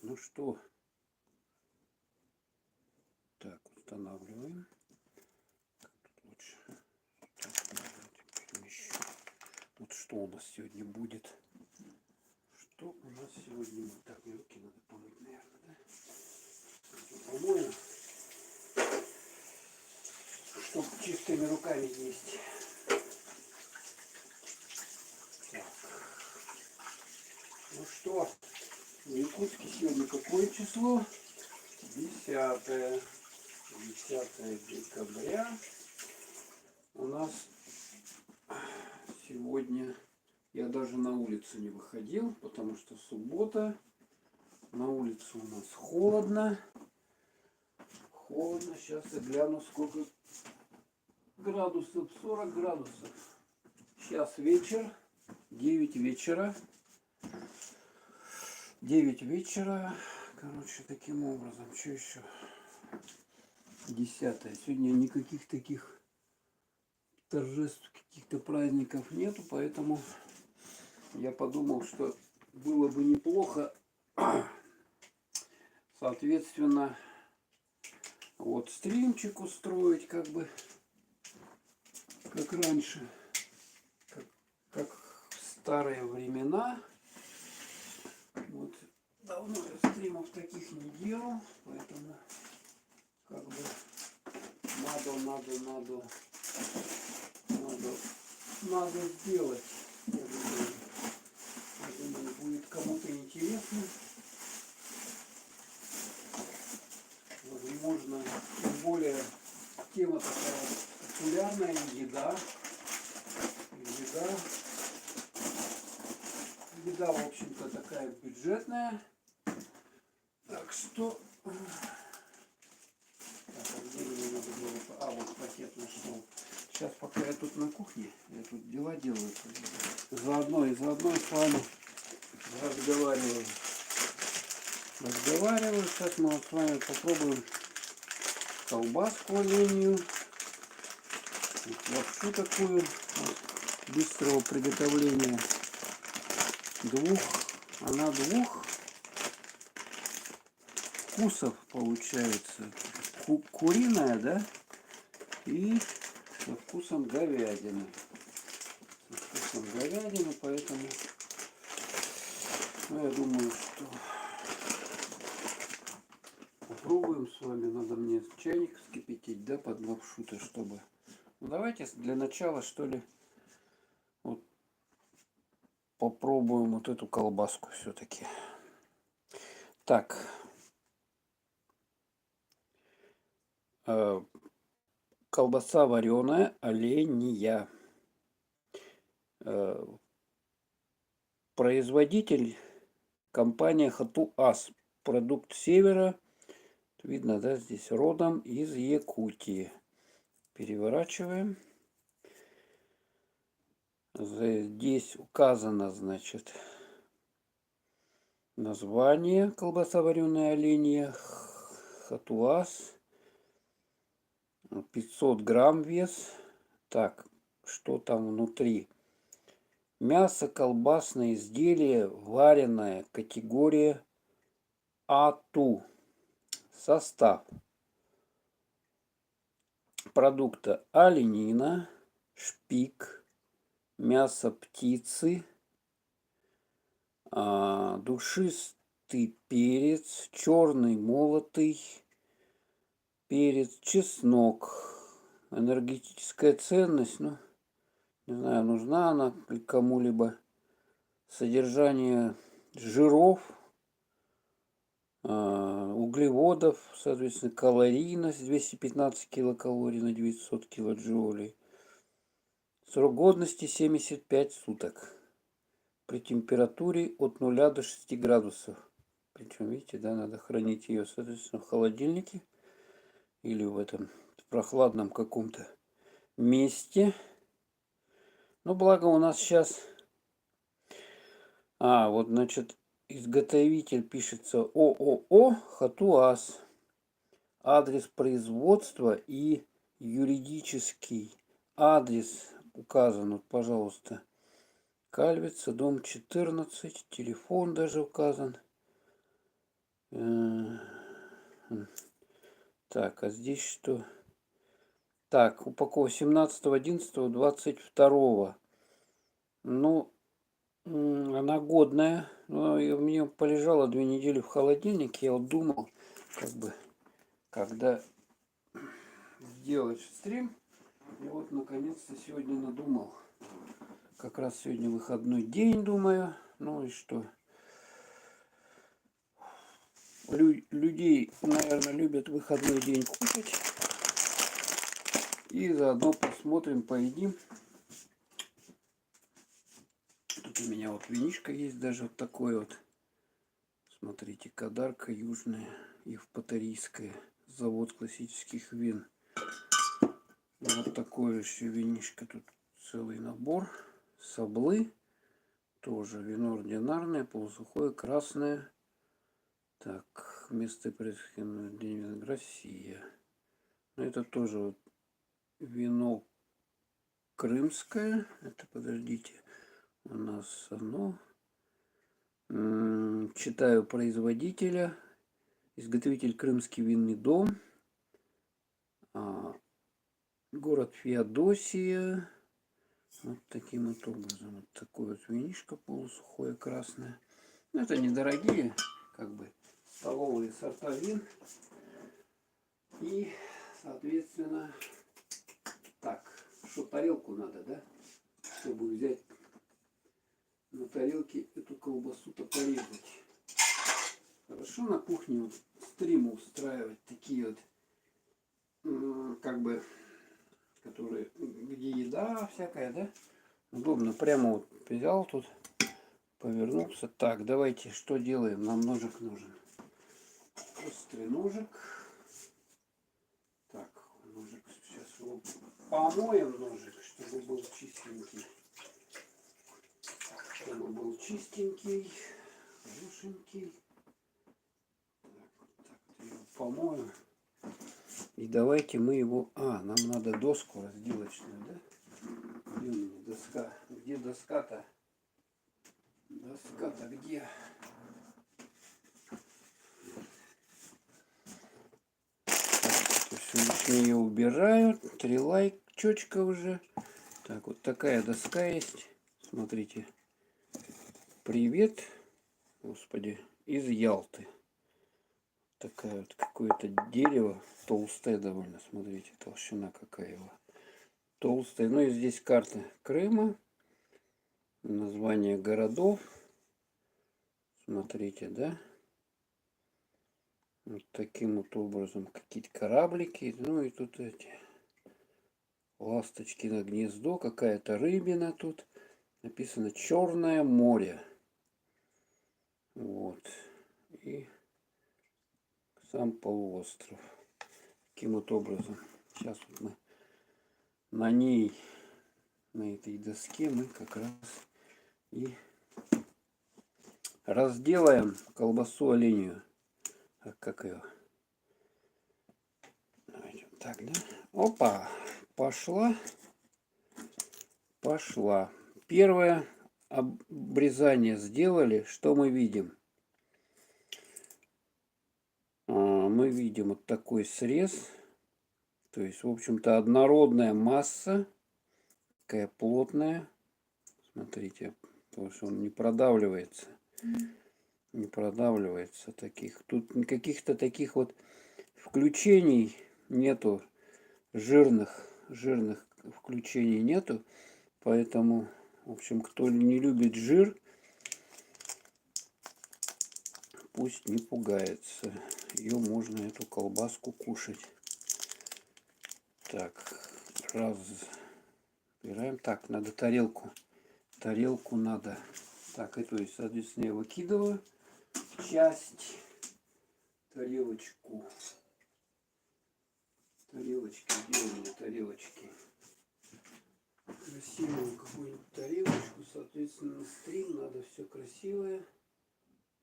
ну что, так, устанавливаем. Как тут лучше? Так, перемещу. Вот что у нас сегодня будет? Что у нас сегодня будет? Так, мне руки надо помыть, наверное, да? Помою, чтобы чистыми руками есть. Так. Ну что, в Якутске сегодня какое число? 10 декабря. У нас сегодня я даже на улицу не выходил, потому что суббота. На улице у нас холодно. Холодно. Сейчас я гляну, сколько градусов. 40 градусов. Сейчас вечер. 9 вечера. 9 вечера. Короче, таким образом. Что еще? 10. Сегодня никаких таких торжеств, каких-то праздников нету, поэтому я подумал, что было бы неплохо, соответственно, вот стримчик устроить, как бы, как раньше, как в старые времена. Вот давно я стримов таких не делал, поэтому как бы надо сделать. Я думаю, будет кому-то интересно. Возможно, тем более тема такая популярная, еда. Еда, в общем-то, такая бюджетная. Так что... Так, где мне надо было... А, вот пакет нашел. Сейчас, пока я тут на кухне, я тут дела делаю. Заодно с вами разговариваю. Сейчас мы вот с вами попробуем колбаску оленью. Лапшу такую быстрого приготовления. Она двух вкусов получается. Куриная, да? И со вкусом говядины. Поэтому я думаю, что попробуем с вами. Надо мне чайник вскипятить, да, под лапшу-то, чтобы... Ну, давайте для начала, что ли, вот попробуем вот эту колбаску все-таки. Так. Колбаса вареная, оленья. Производитель компания Хату-Ас. Продукт севера. Видно, да, здесь родом из Якутии. Переворачиваем. Здесь указано, значит, название колбаса вареная оленья. Хату-Ас. 500 грамм вес. Так, что там внутри? Мясо, колбасное изделие, вареное, категория А2. Состав продукта: оленина, шпик, мясо птицы, душистый перец, черный молотый перец, чеснок. Энергетическая ценность, ну, не знаю, нужна она кому-либо. Содержание жиров, углеводов, соответственно, калорийность 215 килокалорий на 900 килоджоулей. Срок годности 75 суток. При температуре от 0 до 6 градусов. Причем, видите, да, надо хранить ее, соответственно, в холодильнике или в этом прохладном каком-то месте. Но благо у нас сейчас... вот, значит, изготовитель пишется ООО «Хату-Ас». Адрес производства и юридический адрес указан. Вот, пожалуйста, Кальвица, дом 14, телефон даже указан. Так, а здесь что? Так, упаковка 17.11.22. Ну, она годная. Но и у меня полежала 2 недели в холодильнике. Я вот думал, как бы, когда сделать стрим. И вот, наконец-то, сегодня надумал. Как раз сегодня выходной день, думаю. Ну и что? Людей, наверное, любят выходной день кушать. И заодно посмотрим, поедим. Тут у меня вот винишко есть, даже вот такой вот. Смотрите, Кадарка южная, евпаторийская. Завод классических вин. Вот такое еще винишко. Тут целый набор. Саблы. Тоже вино ординарное, полусухое, красное. Так, место происхождения Россия. Но это тоже вот вино крымское. Это, подождите, у нас оно. Читаю производителя. Изготовитель Крымский винный дом. Город Феодосия. Вот таким вот образом. Вот такое вот винишко полусухое, красное. Ну, это недорогие, как бы, столовые сорта вин. И, соответственно, так, что тарелку надо, да? Чтобы взять на тарелке эту колбасу-то порезать. Хорошо на кухне вот стримы устраивать такие вот, как бы, которые, где еда всякая, да? Удобно. Прямо вот взял тут, повернулся. Так, давайте, что делаем? Нам ножик нужен. Острый ножик. Так, ножик, сейчас его помоем, ножик, чтобы был чистенький. Чтобы был чистенький, хорошенький. Так, вот его помою. И давайте мы его... нам надо доску разделочную, да? Где у меня доска? Где доска-то? Доска-то где? Все лишнее убираю. 3 лайчочка уже. Так, вот такая доска есть. Смотрите. Привет, господи, из Ялты. Такая вот, какое-то дерево. Толстое довольно. Смотрите, толщина какая его. Толстая. Ну и здесь карта Крыма. Название городов. Смотрите, да? Вот таким вот образом. Какие-то кораблики. Ну и тут эти ласточки на гнездо. Какая-то рыбина тут. Написано Черное море. Вот. И сам полуостров. Таким вот образом. Сейчас вот мы на ней, на этой доске мы как раз и разделаем колбасу оленью. Как ее? Давайте вот так, да? Опа! Пошла. Пошла. Первое обрезание сделали. Что мы видим? Мы видим вот такой срез. То есть, в общем-то, однородная масса. Такая плотная. Смотрите, потому что он не продавливается. Не продавливается таких. Тут каких-то таких вот включений нету. Жирных включений нету. Поэтому, в общем, кто не любит жир, пусть не пугается. Ее можно, эту колбаску, кушать. Так, разбираем. Так, надо тарелку. Тарелку надо. Так, и то есть, соответственно, я выкидываю часть. Тарелочку. Тарелочки, где у меня тарелочки? Красивую какую-нибудь тарелочку. Соответственно, на стрим надо все красивое.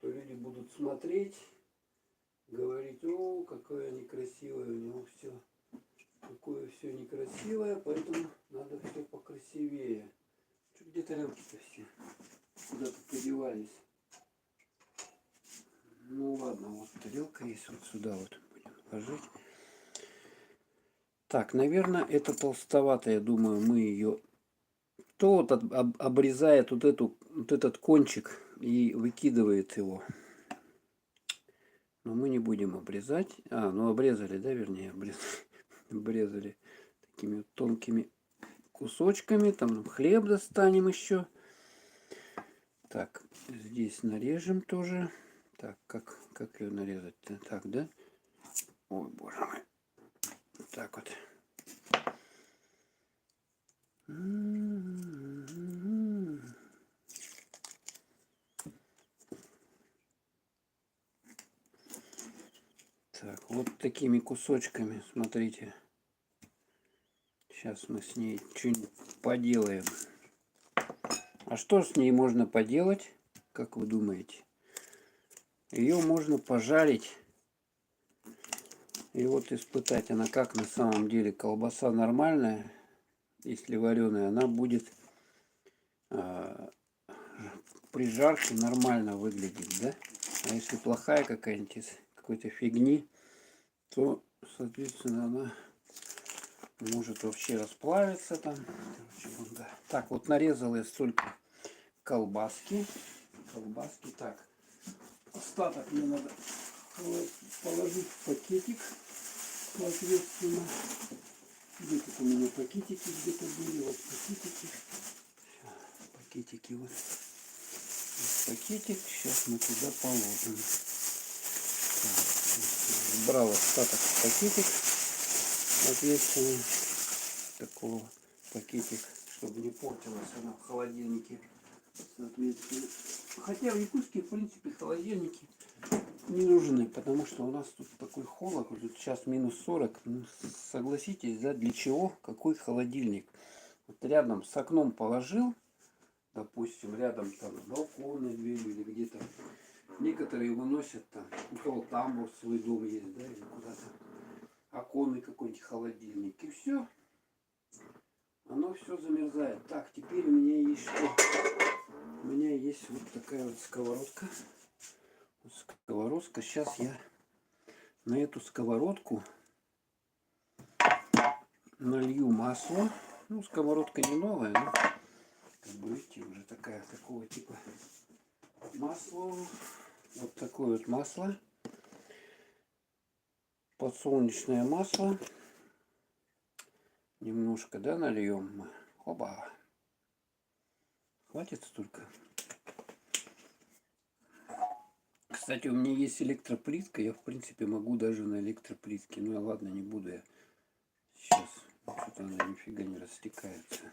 То люди будут смотреть, говорить: о, какое некрасивое у него все. Какое все некрасивое, поэтому надо все покрасивее. Где тарелки-то все? Куда-то подевались. Ну ладно, вот поделка есть. Вот сюда вот будем ложить. Так, наверное, это толстовато. Я думаю, мы ее... Кто вот обрезает вот этот кончик и выкидывает его. Но мы не будем обрезать. Ну обрезали, да, вернее, обрезали такими вот тонкими кусочками. Там хлеб достанем еще. Так, здесь нарежем тоже. Так, как ее нарезать-то? Так, да? Ой, боже мой. Так вот. Так, вот такими кусочками, смотрите. Сейчас мы с ней что-нибудь поделаем. А что с ней можно поделать, как вы думаете? Ее можно пожарить. И вот испытать, она как на самом деле. Колбаса нормальная, если вареная, она будет при жарке нормально выглядеть, да? А если плохая какая-нибудь из какой-то фигни, то, соответственно, она может вообще расплавиться там. Да. Так, вот нарезал я столько колбаски. Так, остаток мне надо положить в пакетик, соответственно. Где тут у меня пакетики где-то были, вот пакетики вот. Пакетик, сейчас мы туда положим. Так, брал остаток в пакетик, соответственно, такого пакетик, чтобы не портилась она в холодильнике, соответственно. Хотя в Якутске, в принципе, холодильники не нужны, потому что у нас тут такой холод, вот сейчас минус 40, ну, согласитесь, да, для чего, какой холодильник? Вот рядом с окном положил, допустим, рядом там балконной дверью или где-то. Некоторые выносят там, у кого тамбур свой дом есть, да, или куда-то оконный какой-нибудь холодильник. И все, оно все замерзает. Так, теперь у меня есть что? У меня есть вот такая вот сковородка. Сковородка. Сейчас я на эту сковородку налью масло. Ну, сковородка не новая, но, как бы, видите, уже такого типа масло. Вот такое вот масло. Подсолнечное масло. Немножко, да, нальем мы. Оба. Хватит столько. Кстати, у меня есть электроплитка. Я, в принципе, могу даже на электроплитке. Ну, ладно, не буду я. Сейчас. Что-то она нифига не растекается.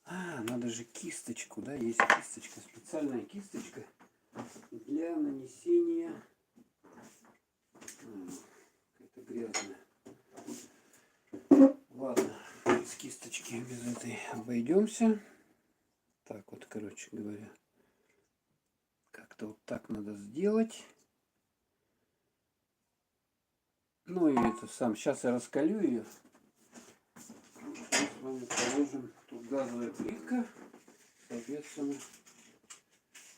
Надо же кисточку, да? Есть кисточка. Специальная кисточка для нанесения. Какая-то грязная. Ладно, с кисточки без этой обойдемся. Так вот, короче говоря. Как-то вот так надо сделать. Ну и это сам. Сейчас я раскалю ее. С вами положим. Тут газовая плитка. Соответственно,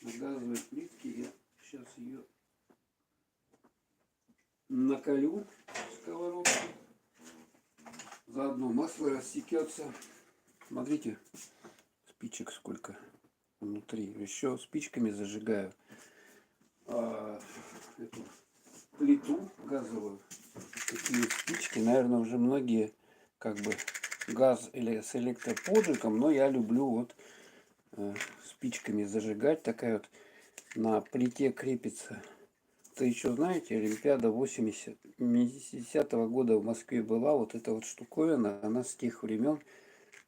на газовой плитке я сейчас ее накалю, сковородку. Заодно масло рассекется. Смотрите, спичек сколько внутри. Еще спичками зажигаю эту плиту газовую. Такие спички, наверное, уже многие как бы газ или с электроподжигом, но я люблю вот спичками зажигать. Такая вот на плите крепится. Это еще, знаете, Олимпиада 80-го года в Москве была. Вот эта вот штуковина, она с тех времен.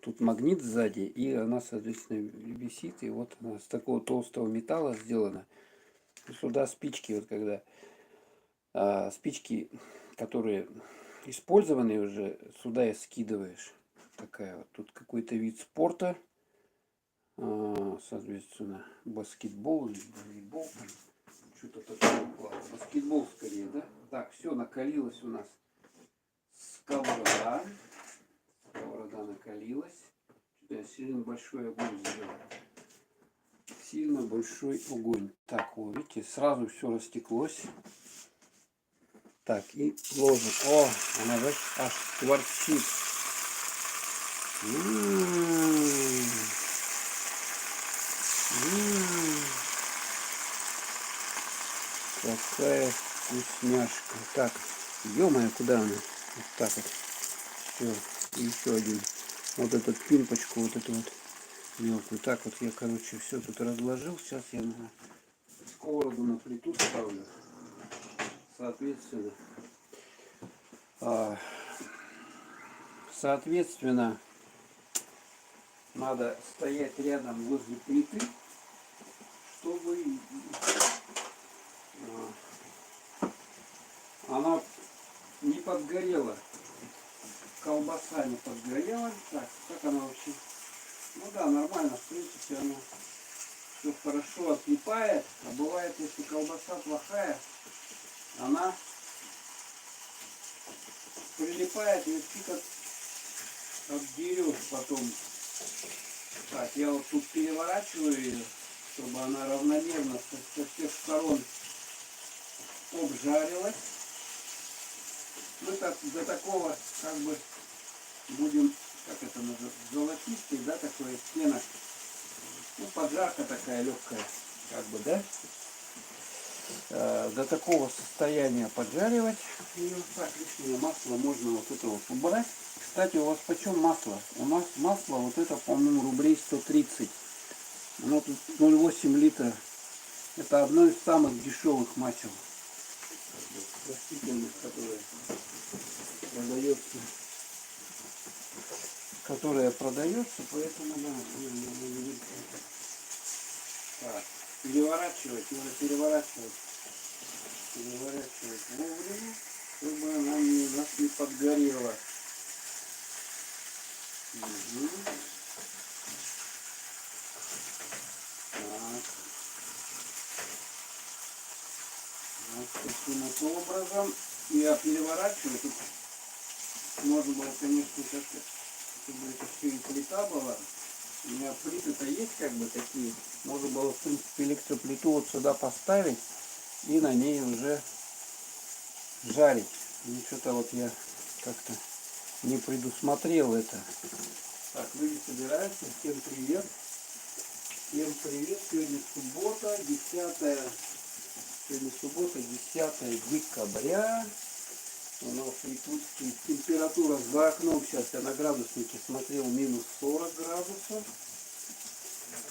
Тут магнит сзади, и она, соответственно, висит. И вот она с такого толстого металла сделана. И сюда спички, вот когда спички, которые использованные уже, сюда и скидываешь. Такая вот. Тут какой-то вид спорта. Соответственно, баскетбол или волейбол. Что-то такое. Баскетбол скорее, да? Так, все, накалилась у нас сковорода. Сковорода накалилась. Я сильно большой огонь сделал. Сильно большой огонь. Так, вот видите, сразу все растеклось. Так, и ложим. О, она аж скворчит. Какая вкусняшка. Так, ё-моё, куда она? Вот так вот. Все, еще один. Вот этот пимпочку, вот эту вот мелкую. Так вот я, короче, все тут разложил. Сейчас я на сковороду на плиту ставлю. Соответственно, соответственно, надо стоять рядом возле плиты, чтобы она не подгорела. Колбаса не подгорела. Так, как она вообще? Ну да, нормально, в принципе, она все хорошо отлипает. А бывает, если колбаса плохая, она прилипает и фиг отдерешь потом. Так, я вот тут переворачиваю ее, чтобы она равномерно со всех сторон обжарилась. Мы так до такого как бы будем, как это называется, золотистый, да, такой оттенок. Ну, поджарка такая легкая, как бы, да. До такого состояния поджаривать ее. Так, лишнее масло можно вот это вот убрать. Кстати, у вас почем масло? У нас масло вот это, по-моему, рублей 130. Оно тут 0,8 литра. Это одно из самых дешевых масел растительных, которое продается, поэтому да. Так, переворачивать, надо переворачивать вовремя, чтобы она у нас не подгорела. Угу. Так. Вот таким вот образом я переворачиваю. Тут можно было, конечно, как-то, чтобы это все и плита была. У меня плиты-то есть как бы такие. Можно было, в принципе, электроплиту вот сюда поставить и на ней уже жарить. Ну, что-то вот я как-то не предусмотрел это. Так, люди собираются. Всем привет. Всем привет. Сегодня суббота, 10. Сегодня суббота, 10 декабря. У нас в Якутске температура за окном, сейчас я на градуснике смотрел, минус 40 градусов.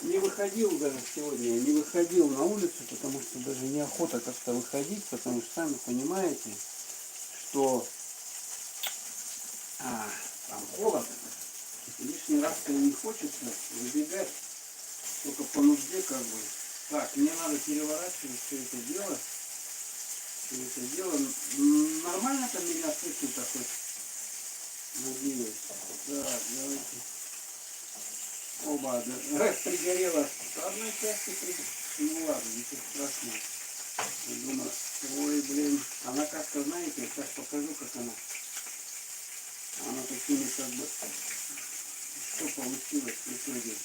Не выходил даже сегодня, не выходил на улицу, потому что даже неохота как-то выходить, потому что сами понимаете, что там холод, лишний раз-то не хочется выбегать, только по нужде как бы. Так, мне надо переворачивать все это дело. Нормально там меня слышно такой? Надеюсь. Так, давайте. Оба, да. Пригорела с одной части, ну ладно, ничего страшного. Я думаю, ой, блин, она как-то, знаете, сейчас покажу, как она. Она такими как бы, что получилось в итоге.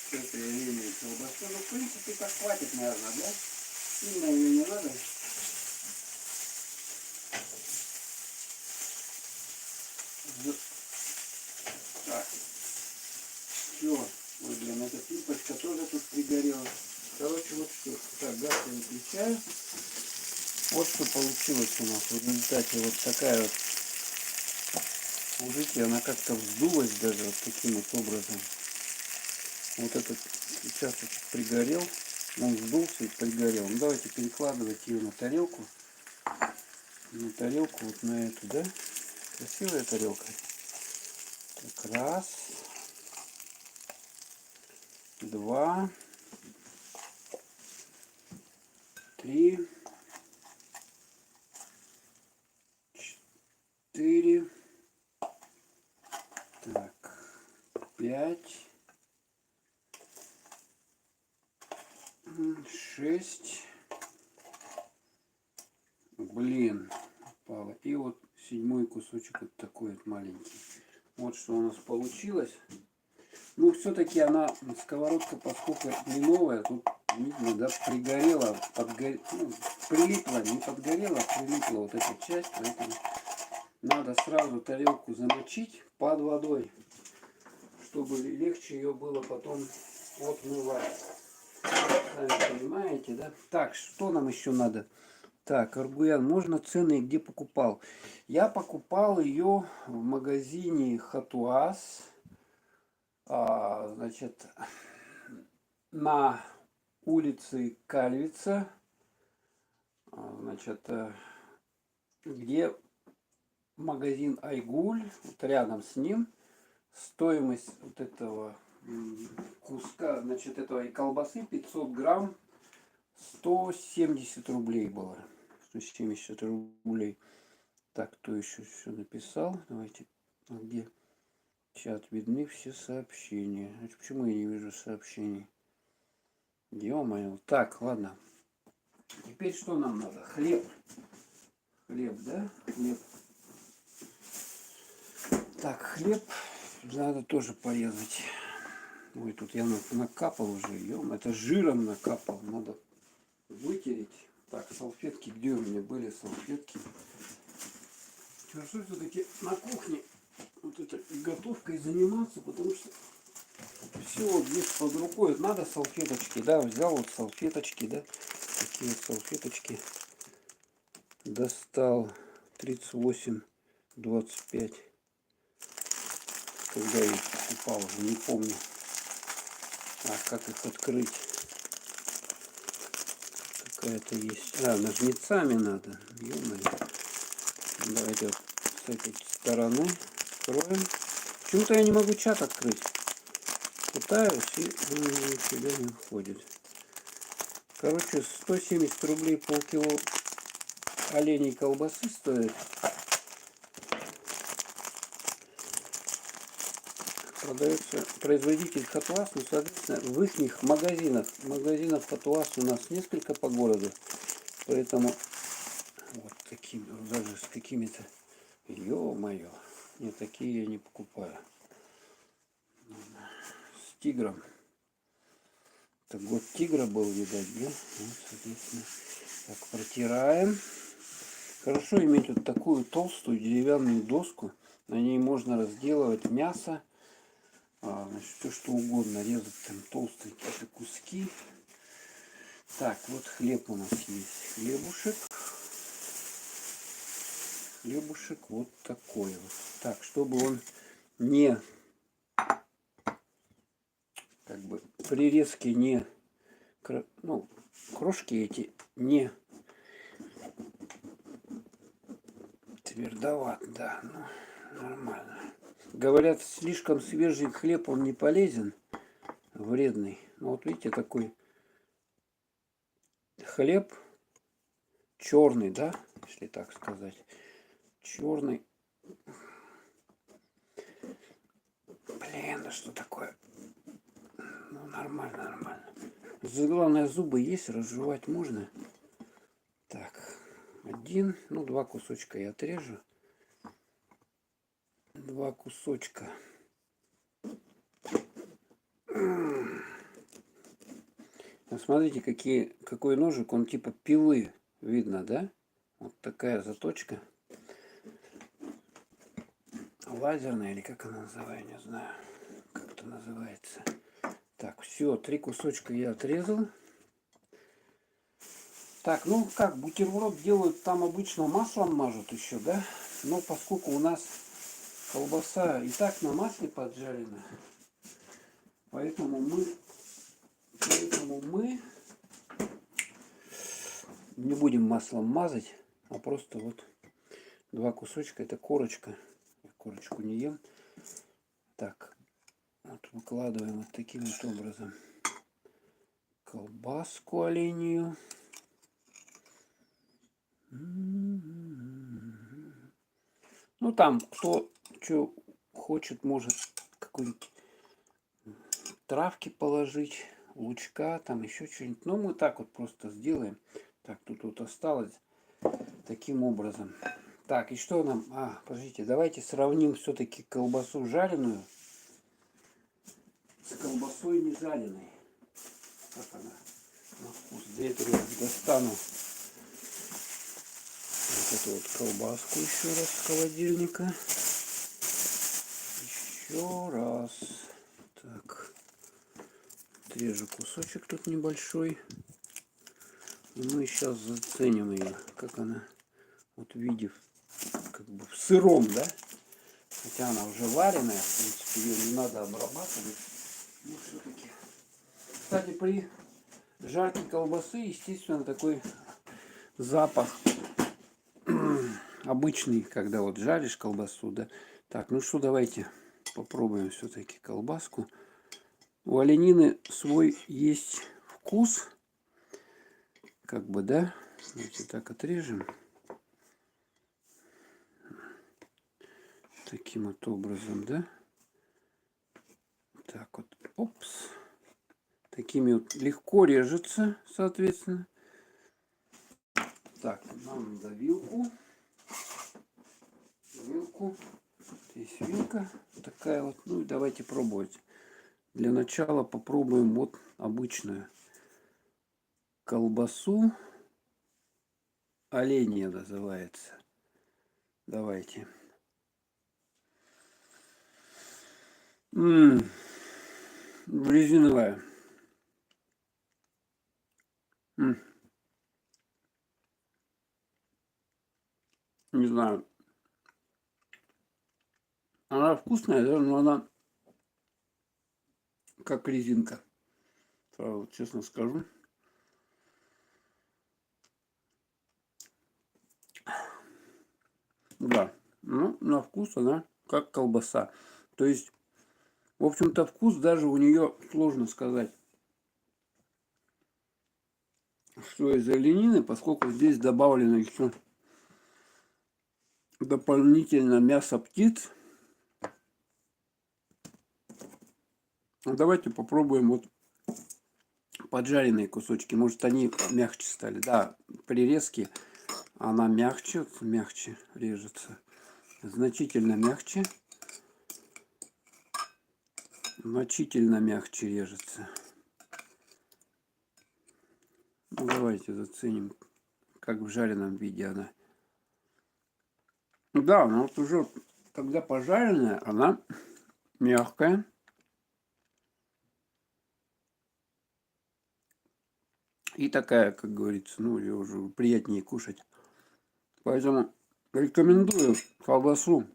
С этой оленей колбасы. Ну, в принципе, так хватит, наверное, да? Сильно ее не надо. Так. Все. Ой, блин, эта пимпочка тоже тут пригорела. Короче, вот что. Так, газ я выключаю. Вот что получилось у нас в результате. Вот такая вот. Смотрите, она как-то вздулась даже вот таким вот образом. Вот этот участок пригорел. Он вздулся и пригорел. Ну, давайте перекладывать ее на тарелку. На тарелку, вот на эту, да? Красивая тарелка. Так, раз. Два. Три. 4. Так. 5. 6. Блин, упало. И вот 7 кусочек вот такой вот маленький. Вот что у нас получилось. Ну, все-таки она, сковородка, поскольку не новая, тут Видно, да, пригорела, ну, прилипла, не подгорела, а прилипла вот эта часть, поэтому надо сразу тарелку замочить под водой, чтобы легче ее было потом отмывать. Сами понимаете, да? Так, что нам еще надо? Так, аргуян, можно цены где покупал? Я покупал ее в магазине Хатуаз, значит, на улице Кальвица, значит, где магазин Айгуль, вот рядом с ним. Стоимость вот этого куска, значит, этой колбасы 500 грамм 170 рублей было. 170 рублей. Так, кто еще все написал? Давайте, где чат, видны все сообщения. А почему я не вижу сообщений? Ё-моё. Так, ладно. Теперь что нам надо? Хлеб. Хлеб, да? Хлеб. Так, хлеб надо тоже порезать. Ой, тут я накапал уже. Это жиром накапал. Надо вытереть. Так, салфетки. Где у меня были салфетки? Хорошо все-таки на кухне вот этой готовкой заниматься, потому что все вот здесь под рукой. Надо салфеточки, да, взял вот салфеточки, да, такие вот салфеточки. Достал 38,25. Когда я их покупал, уже не помню. А как их открыть? Какая-то есть. Ножницами надо. Ё-моё. Давайте вот с этой стороны откроем. Почему-то я не могу чат открыть. Пытаюсь и сюда не входит. Короче, 170 рублей полкило оленей колбасы стоит. Продается производитель Хатуаз, ну, соответственно, в их магазинов Хатуаз у нас несколько по городу. Поэтому вот такими, даже с какими-то, ё-моё, не такие я не покупаю. С тигром. Так год тигра был, видать, да? Вот, соответственно, так протираем. Хорошо иметь вот такую толстую деревянную доску. На ней можно разделывать мясо, значит, все что угодно, резать там толстые какие-то куски. Так, вот хлеб у нас есть. Хлебушек. Хлебушек вот такой вот. Так, чтобы он не, как бы, при резке не, ну, крошки эти не твердоват, да, ну, нормально. Говорят, слишком свежий хлеб, он не полезен, вредный. Ну, вот видите, такой хлеб черный, да, если так сказать. Черный. Блин, да что такое? Ну, нормально, нормально. Главное, зубы есть, разжевать можно. Так, один, ну, два кусочка я отрежу. Два кусочка. Смотрите, какой ножик, он типа пилы, видно, да? Вот такая заточка. Лазерная или как она называется, не знаю, как это называется. Так, все, три кусочка я отрезал. Так, ну как, бутерброд делают, там обычно маслом мажут еще, да? Но поскольку у нас колбаса и так на масле поджарена, поэтому мы не будем маслом мазать, а просто вот два кусочка, это корочка. Я корочку не ем. Так, вот выкладываем вот таким вот образом колбаску оленью. Ну там кто что хочет, может какой-нибудь травки положить, лучка, там еще что-нибудь. Но мы так вот просто сделаем. Так, тут вот осталось таким образом. Так, и что нам? Подождите, давайте сравним все-таки колбасу жареную с колбасой не жареной. Как она? на вкус. Для этого я достану вот эту вот колбаску еще раз с холодильника. Еще раз. Так. Отрежу кусочек тут небольшой. И мы сейчас заценим ее, как она вот в виде, как бы в сыром, да? Хотя она уже вареная, в принципе, ее не надо обрабатывать. Но все-таки. Кстати, при жарке колбасы, естественно, такой запах обычный, когда вот жаришь колбасу, да. Так, ну что, давайте попробуем все-таки колбаску. У оленины свой есть вкус, как бы, да. Давайте так отрежем. Таким вот образом, да. Так вот, опс. Такими вот легко режется, соответственно. Так, нам надо вилку. Вилку. Здесь вилка такая вот. Ну и давайте пробовать. Для начала попробуем вот обычную колбасу. Оленья называется. Давайте. Резиновая. Не знаю. Она вкусная, да, но она как резинка. Сразу, честно скажу. Да. Ну, на вкус она как колбаса. То есть, в общем-то, вкус даже у нее сложно сказать, что из оленины, поскольку здесь добавлено еще дополнительно мясо птиц. Давайте попробуем вот поджаренные кусочки. Может, они мягче стали. Да, при резке она мягче режется. Значительно мягче. Значительно мягче режется. Ну, давайте заценим, как в жареном виде она. Да, она вот уже, когда пожаренная, она мягкая. И такая, как говорится, ну, ее уже приятнее кушать. Поэтому рекомендую колбасу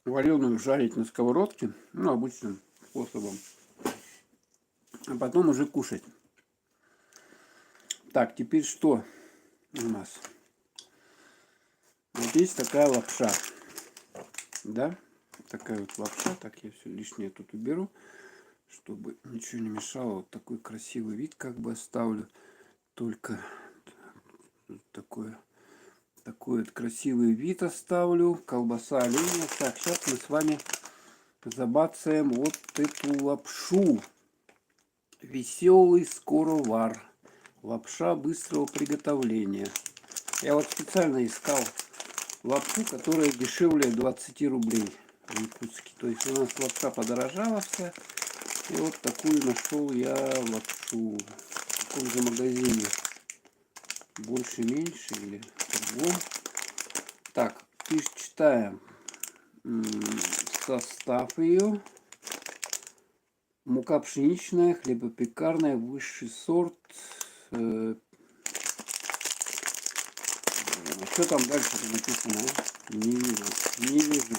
вареную жарить на сковородке, ну, обычным способом. А потом уже кушать. Так, теперь что у нас? Вот есть такая лапша. Да? Такая вот лапша. Так, я все лишнее тут уберу, чтобы ничего не мешало. Вот такой красивый вид как бы оставлю. Только такой вот красивый вид оставлю. Колбаса оленя. Так, сейчас мы с вами забацаем вот эту лапшу. Веселый скоровар. Лапша быстрого приготовления. Я вот специально искал лапшу, которая дешевле 20 рублей в Якутске. То есть у нас лапша подорожала вся. И вот такую нашел я лапшу. В таком же магазине. Больше-меньше или по-другому. Так, читаем состав ее. Мука пшеничная, хлебопекарная, высший сорт. Что там дальше написано? Не вижу. Не вижу.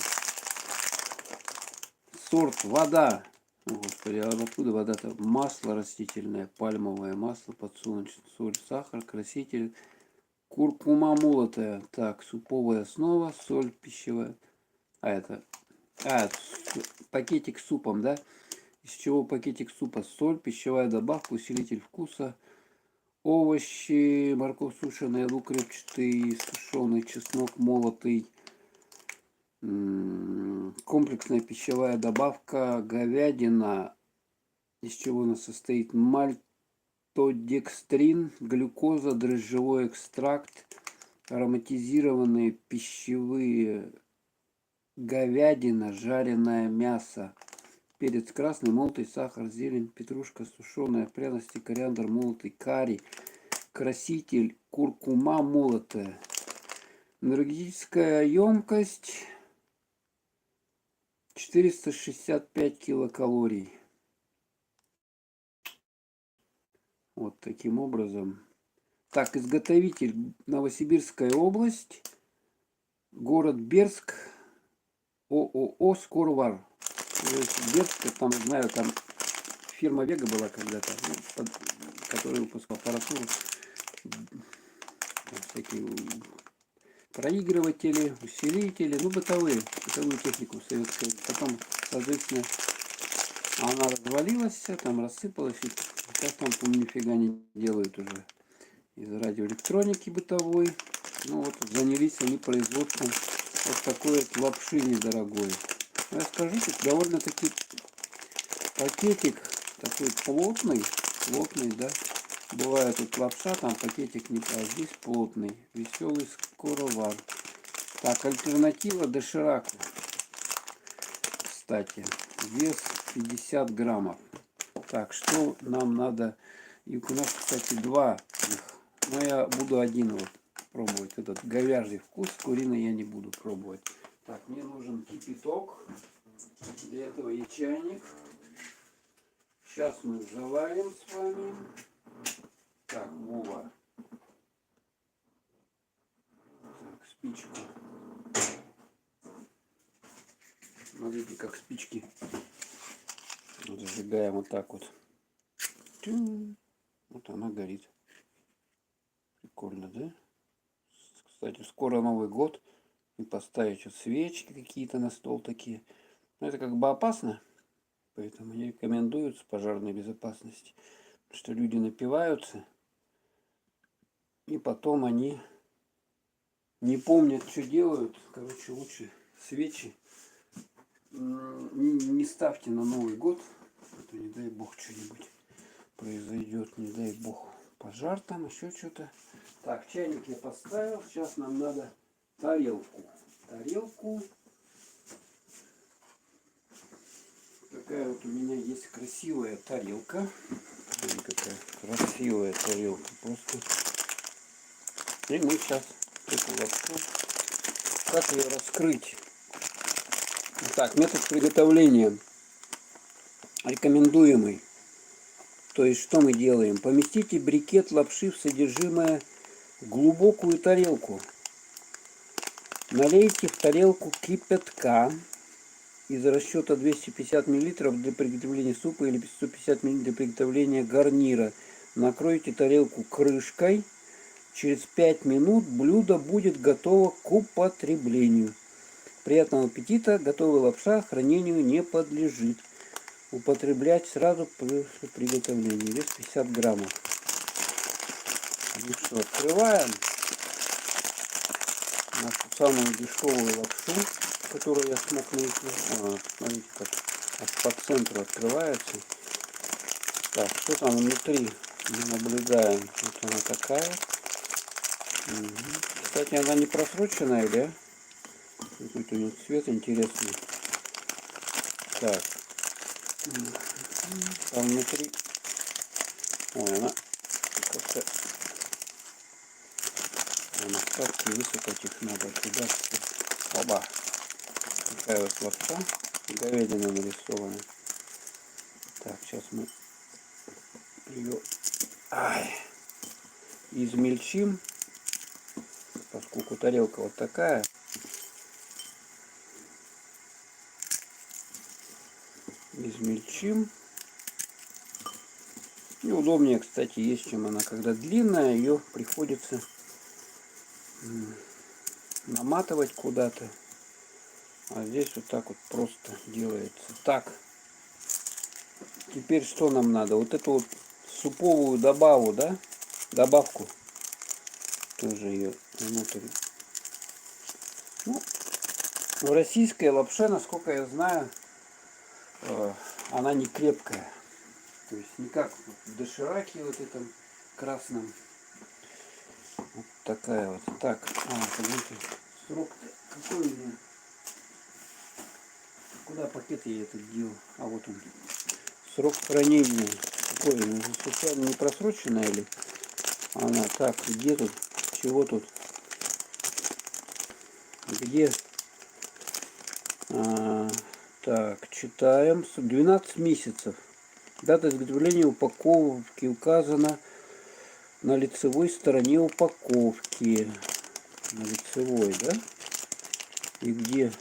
Сорт вода. О, господи, а откуда вода-то? Масло растительное, пальмовое масло, подсолнечный, соль, сахар, краситель, куркума молотая. Так, суповая основа, соль пищевая. Пакетик с супом, да? Из чего пакетик супа? Соль, пищевая добавка, усилитель вкуса, овощи, морковь сушеная, лук репчатый, сушеный, чеснок молотый, комплексная пищевая добавка, говядина, из чего она состоит? Мальтодекстрин, глюкоза, дрожжевой экстракт, ароматизированные пищевые, говядина, жареное мясо, перец красный, молотый сахар, зелень, петрушка сушеная, пряности, кориандр молотый, карри, краситель, куркума молотая. Энергетическая емкость 465 килокалорий. Вот таким образом. Так, изготовитель Новосибирская область, город Бердск, ООО «Скорвар». Бердск, там, знаю, там фирма Вега была когда-то, ну, которая выпускала аппаратуру, всякие проигрыватели, усилители, ну, бытовую технику советскую. Потом, соответственно, она развалилась, там рассыпалась, и сейчас там, по-моему, нифига не делают уже из радиоэлектроники бытовой. Ну, вот занялись они производством вот такой вот лапши недорогой. Ну, я скажу, что довольно-таки пакетик такой плотный, да. Бывает тут лапша, там пакетик не, а здесь плотный. Веселый Скоровар. Так, альтернатива дошираку. Кстати, вес 50 граммов. Так, что нам надо? И у нас, кстати, два их. Но я буду один вот пробовать. Этот говяжий вкус, куриный я не буду пробовать. Так, мне нужен кипяток. Для этого и чайник. Сейчас мы заварим с вами. Так, Вова. Так, спичку. Смотрите, как спички. Зажигаем вот так вот. Вот она горит. Прикольно, да? Кстати, скоро Новый год. И поставить вот свечки какие-то на стол такие. Но это как бы опасно. Поэтому не рекомендуется пожарной безопасности. Потому что люди напиваются. И потом они не помнят, что делают. Короче, лучше свечи не ставьте на Новый год. А то не дай бог что-нибудь произойдет. Не дай бог пожар там, еще что-то. Так, чайник я поставил. Сейчас нам надо тарелку. Такая вот у меня есть красивая тарелка. Смотрите, какая красивая тарелка. Просто. И мы сейчас эту лапшу. Как ее раскрыть? Так, метод приготовления рекомендуемый. То есть, что мы делаем? Поместите брикет лапши в содержимое глубокую тарелку. Налейте в тарелку кипятка из расчета 250 мл для приготовления супа или 150 мл для приготовления гарнира. Накройте тарелку крышкой. Через 5 минут блюдо будет готово к употреблению. Приятного аппетита! Готовая лапша хранению не подлежит. Употреблять сразу при приготовлении. Вес 50 граммов. Ну что, открываем нашу самую дешевую лапшу, которую я смог найти. Смотрите, как аж по центру открывается. Так, что там внутри? Мы наблюдаем. Вот она такая. Угу. Кстати, она не просроченная, да? Какой-то у нее цвет интересный. Так. Там внутри. Ой, она как-то. Остатки высыпать их надо туда. Оба. Такая вот лапша. Говядина нарисована. Так, сейчас мы ее измельчим. Поскольку тарелка вот такая. Измельчим. И удобнее, кстати, есть, чем она. Когда длинная, ее приходится наматывать куда-то. А здесь вот так вот просто делается. Так. Теперь что нам надо? Вот эту вот суповую добаву, да? Добавку. Тоже ее внутрь. Ну, российская лапша, насколько я знаю, она не крепкая. То есть не как в дошираке вот этом красном. Вот такая вот. Так, погодите. Срок какой у меня? Куда пакет я этот делал? А вот он. Срок хранения. Какой? Случайно не просроченная или? Она. Так, где тут? Чего тут? Где? Так, читаем. 12 месяцев. Дата изготовления упаковки указана на лицевой стороне упаковки. На лицевой, да? И где?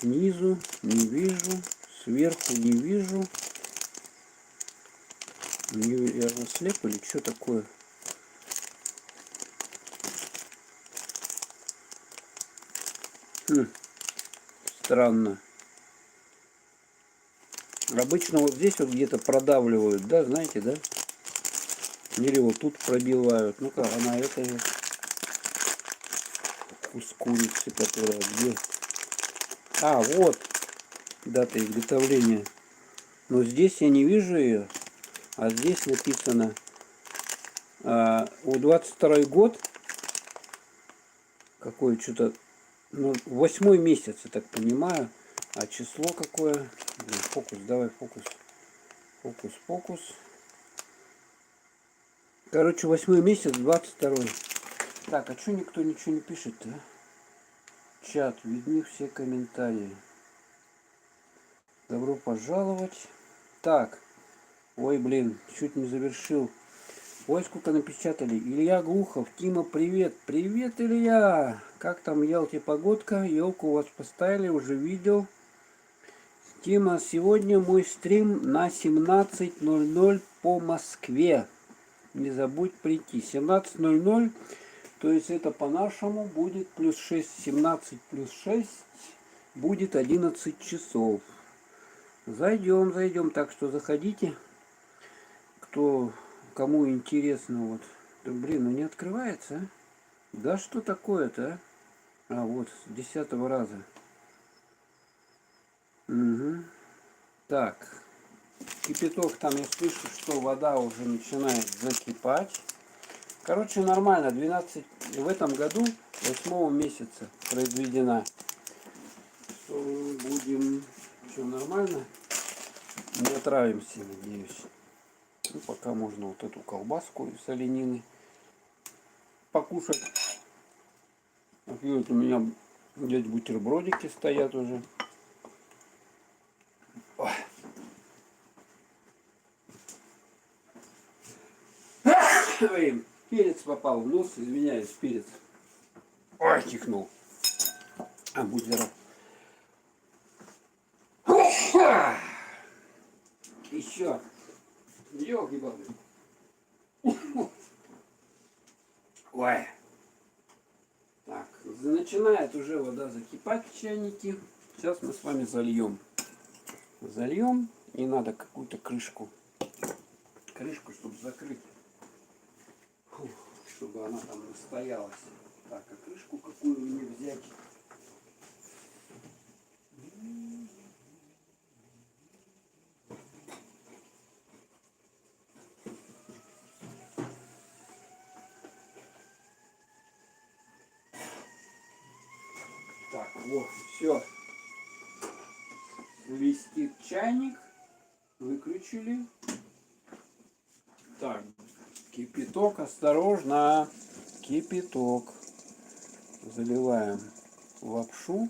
Снизу не вижу. Сверху не вижу. Я слеп или что такое? Странно. Обычно вот здесь вот где-то продавливают, да, знаете, да? Или вот тут пробивают. Ну-ка, она это с курицы, которая где? А, вот дата изготовления. Но здесь я не вижу ее. А здесь написано у 22 год. Какой что-то, ну, 8 месяц, я так понимаю. А число какое? Блин, фокус, давай фокус. Фокус, фокус. Короче, 8 месяц, 22. Так, а что никто ничего не пишет-то? Чат, видны все комментарии. Добро пожаловать. Так. Ой, блин, чуть не завершил. Ой, сколько напечатали. Илья Глухов. Тима, привет. Привет, Илья. Как там в Ялте погодка? Елку у вас поставили, уже видел. Тима, сегодня мой стрим на 17:00 по Москве. Не забудь прийти. 17:00, то есть это по-нашему будет плюс 6, 17 плюс 6 будет 11 часов. Зайдем. Так что заходите. Кому интересно, вот. Да, блин, ну не открывается, а? Да что такое-то, а? А, вот, с 10-го раза. Угу. Так. Кипяток там, я слышу, что вода уже начинает закипать. Короче, нормально. 12 в этом году 8 месяца произведена. Что мы будем... Что, нормально? Не отравимся, надеюсь. Ну, пока можно вот эту колбаску из оленины покушать. Вот у меня здесь бутербродики стоят уже. Ой, перец попал в нос, извиняюсь, перец. Ой, чихнул. А, будь здоров. Еще. Ёлки-палки. Ой. Так, начинает уже вода закипать в чайнике. Сейчас мы с вами зальем. Зальем. И надо какую-то крышку. Крышку, чтобы закрыть. Фух, чтобы она там настоялась. Так, а крышку какую мне взять? Так, вот, все. Свистит чайник. Выключили. Так, кипяток, осторожно. Кипяток. Заливаем лапшу.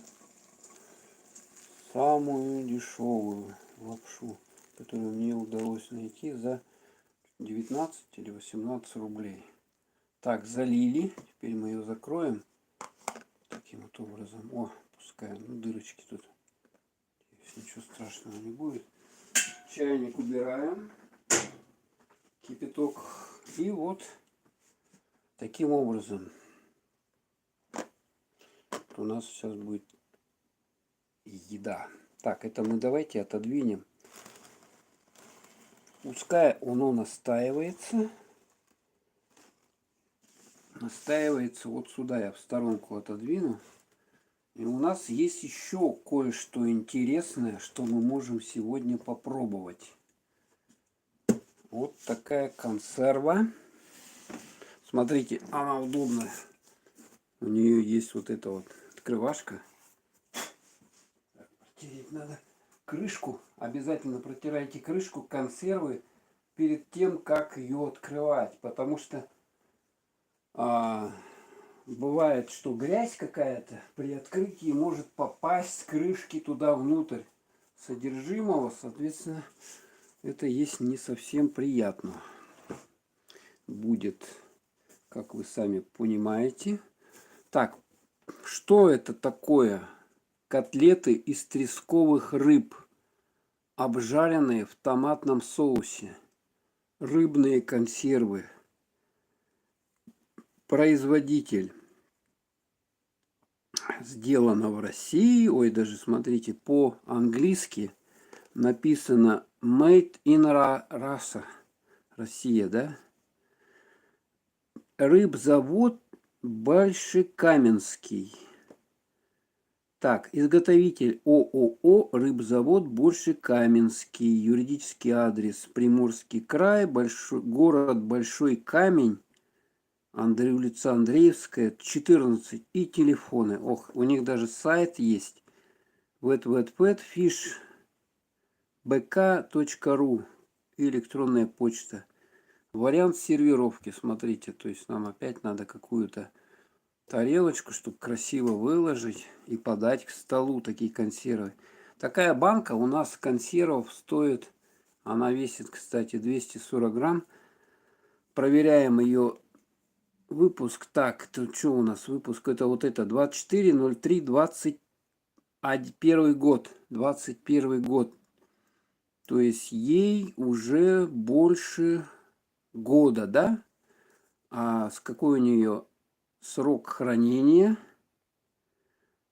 Самую дешевую лапшу, которую мне удалось найти за 19 или 18 рублей. Так, залили. Теперь мы ее закроем. Таким вот образом. О, пускай, ну, дырочки тут. Ничего страшного не будет. Чайник убираем. Кипяток. И вот таким образом у нас сейчас будет еда. Так, это мы давайте отодвинем. Пускай оно настаивается. Настаивается вот сюда. Я в сторонку отодвину. И у нас есть еще кое-что интересное, что мы можем сегодня попробовать. Вот такая консерва. Смотрите, она удобная. У нее есть вот эта вот открывашка. надо крышку. Обязательно протирайте крышку консервы перед тем, как ее открывать. Потому что бывает, что грязь какая-то при открытии может попасть с крышки туда внутрь содержимого. Соответственно, это есть не совсем приятно. Будет, как вы сами понимаете. Так, что это такое? Котлеты из тресковых рыб, обжаренные в томатном соусе. Рыбные консервы. Производитель. Сделано в России. Ой, даже смотрите, по-английски написано Made in Russia. Россия, да? Рыбзавод Большекаменский. Так, изготовитель ООО «Рыбзавод Большекаменский». Юридический адрес Приморский край, город Большой Камень, улица Андреевская, 14. И телефоны. Ох, у них даже сайт есть. www.fishbk.ru и электронная почта. Вариант сервировки, смотрите, то есть нам опять надо какую-то тарелочку, чтобы красиво выложить и подать к столу такие консервы. Такая банка у нас консервов стоит, она весит, кстати, 240 грамм. Проверяем ее выпуск. Так, тут что у нас выпуск? Это вот это 24.03.21 год. 21 год. То есть ей уже больше года, да? А с какой у нее срок хранения?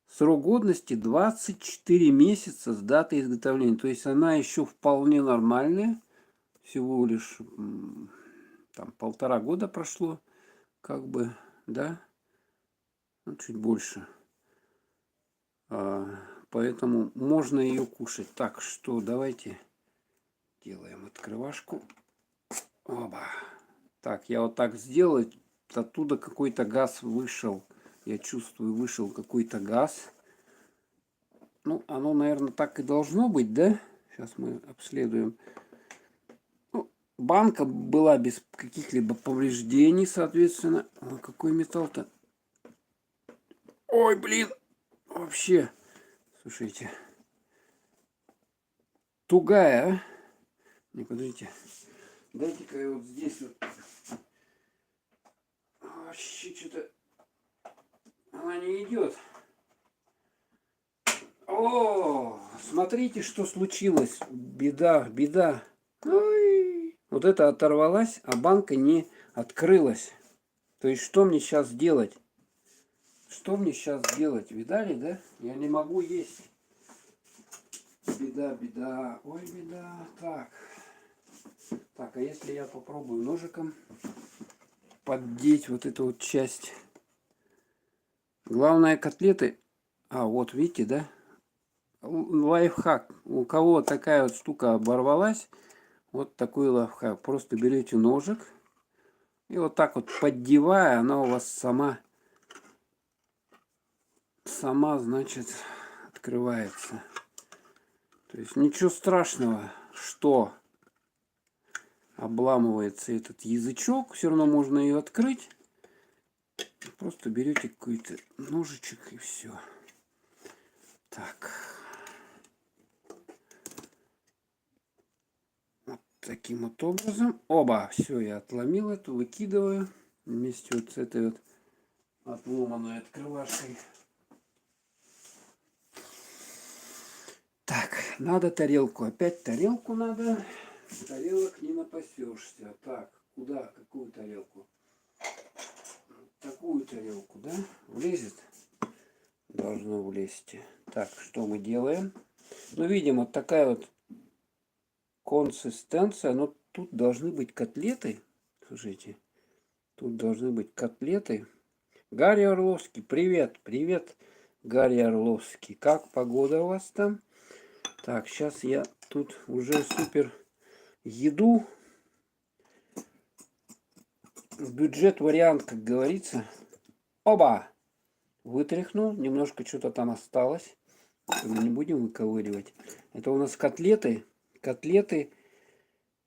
Срок годности 24 месяца с даты изготовления. То есть она еще вполне нормальная. Всего лишь там 1,5 года прошло. Как бы, да? Ну, чуть больше. Поэтому можно ее кушать. Так что давайте делаем открывашку. Оба. Так, я вот так сделал. Оттуда какой-то газ вышел. Я чувствую, вышел какой-то газ. Ну, оно, наверное, так и должно быть, да? Сейчас мы обследуем. Ну, банка была без каких-либо повреждений, соответственно. Ой, какой металл-то. Ой, блин. Вообще. Слушайте. Тугая, а? Не, подождите. Дайте-ка я вот здесь вот. Вообще что-то она не идет. О, смотрите, что случилось. Беда, беда. Ой. Вот это оторвалась, а банка не открылась. То есть, что мне сейчас делать? Что мне сейчас делать? Видали, да? Я не могу есть. Беда, беда. Ой, беда. Так. Так, а если я попробую ножиком поддеть вот эту вот часть? Главное, котлеты. А, вот, видите, да? Лайфхак. У кого такая вот штука оборвалась, вот такой лайфхак. Просто берете ножик и вот так вот поддевая, она у вас сама, значит, открывается. То есть ничего страшного, что обламывается этот язычок. Все равно можно ее открыть. Просто берете какой-то ножичек и все. Так. Вот таким вот образом. Оба. Все, я отломил эту, выкидываю. Вместе вот с этой вот отломанной открывашкой. Так, надо тарелку. Опять тарелку надо. Тарелок не напасешься. Так, куда? Какую тарелку? Такую тарелку, да? Влезет? Должно влезть. Так, что мы делаем? Ну, видим, вот такая вот консистенция. Но тут должны быть котлеты. Слушайте, тут должны быть котлеты. Гарри Орловский, привет, привет, Гарри Орловский. Как погода у вас там? Так, сейчас я тут уже супер еду. В бюджет вариант, как говорится. Оба! Вытряхнул, немножко что-то там осталось. Мы не будем выковыривать. Это у нас котлеты. Котлеты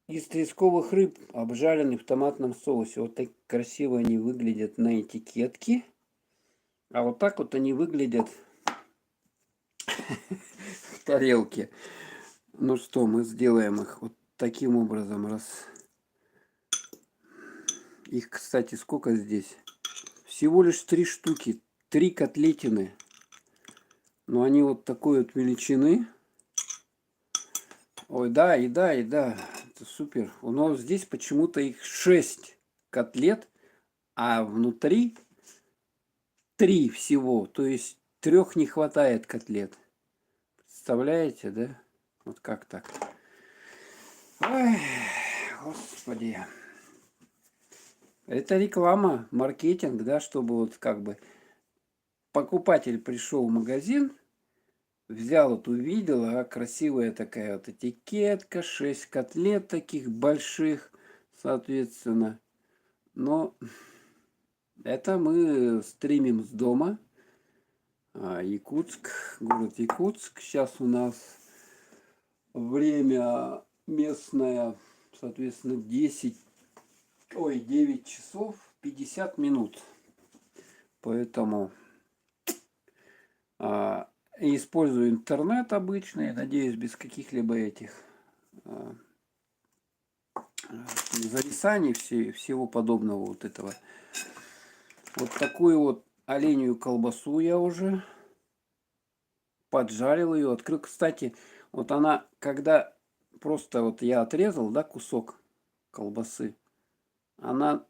из тресковых рыб, обжаренные в томатном соусе. Вот так красиво они выглядят на этикетке. А вот так вот они выглядят в тарелке. Ну что, мы сделаем их вот таким образом. Раз. Их, кстати, сколько здесь? Всего лишь 3 штуки. 3 котлетины. Но они вот такой вот величины. Ой, да, и да, и да. Это супер. У нас здесь почему-то их 6 котлет, а внутри 3 всего. То есть 3 не хватает котлет. Представляете, да? Вот как так? Ой, господи. Это реклама, маркетинг, да, чтобы вот как бы покупатель пришел в магазин, взял вот, увидел, а красивая такая вот этикетка, 6 котлет таких больших, соответственно. Но это мы стримим с дома. Якутск, город Якутск. Сейчас у нас время местное, соответственно, 9 часов 50 минут. Поэтому использую интернет обычный, надеюсь, без каких-либо этих зависаний, всего подобного вот этого. Вот такую вот оленью колбасу я уже поджарил ее, открыл. Кстати, вот она, когда просто вот я отрезал, да, кусок колбасы, она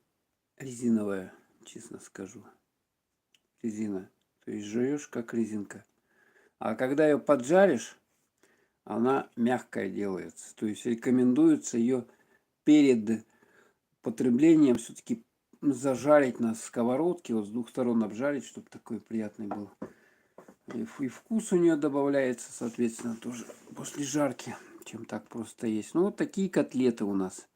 резиновая, честно скажу. Резина. То есть жуешь как резинка. А когда ее поджаришь, она мягкая делается. То есть рекомендуется ее перед потреблением все-таки зажарить на сковородке, вот с двух сторон обжарить, чтобы такой приятный был. И вкус у нее добавляется, соответственно, тоже после жарки, чем так просто есть. Ну, вот такие котлеты у нас.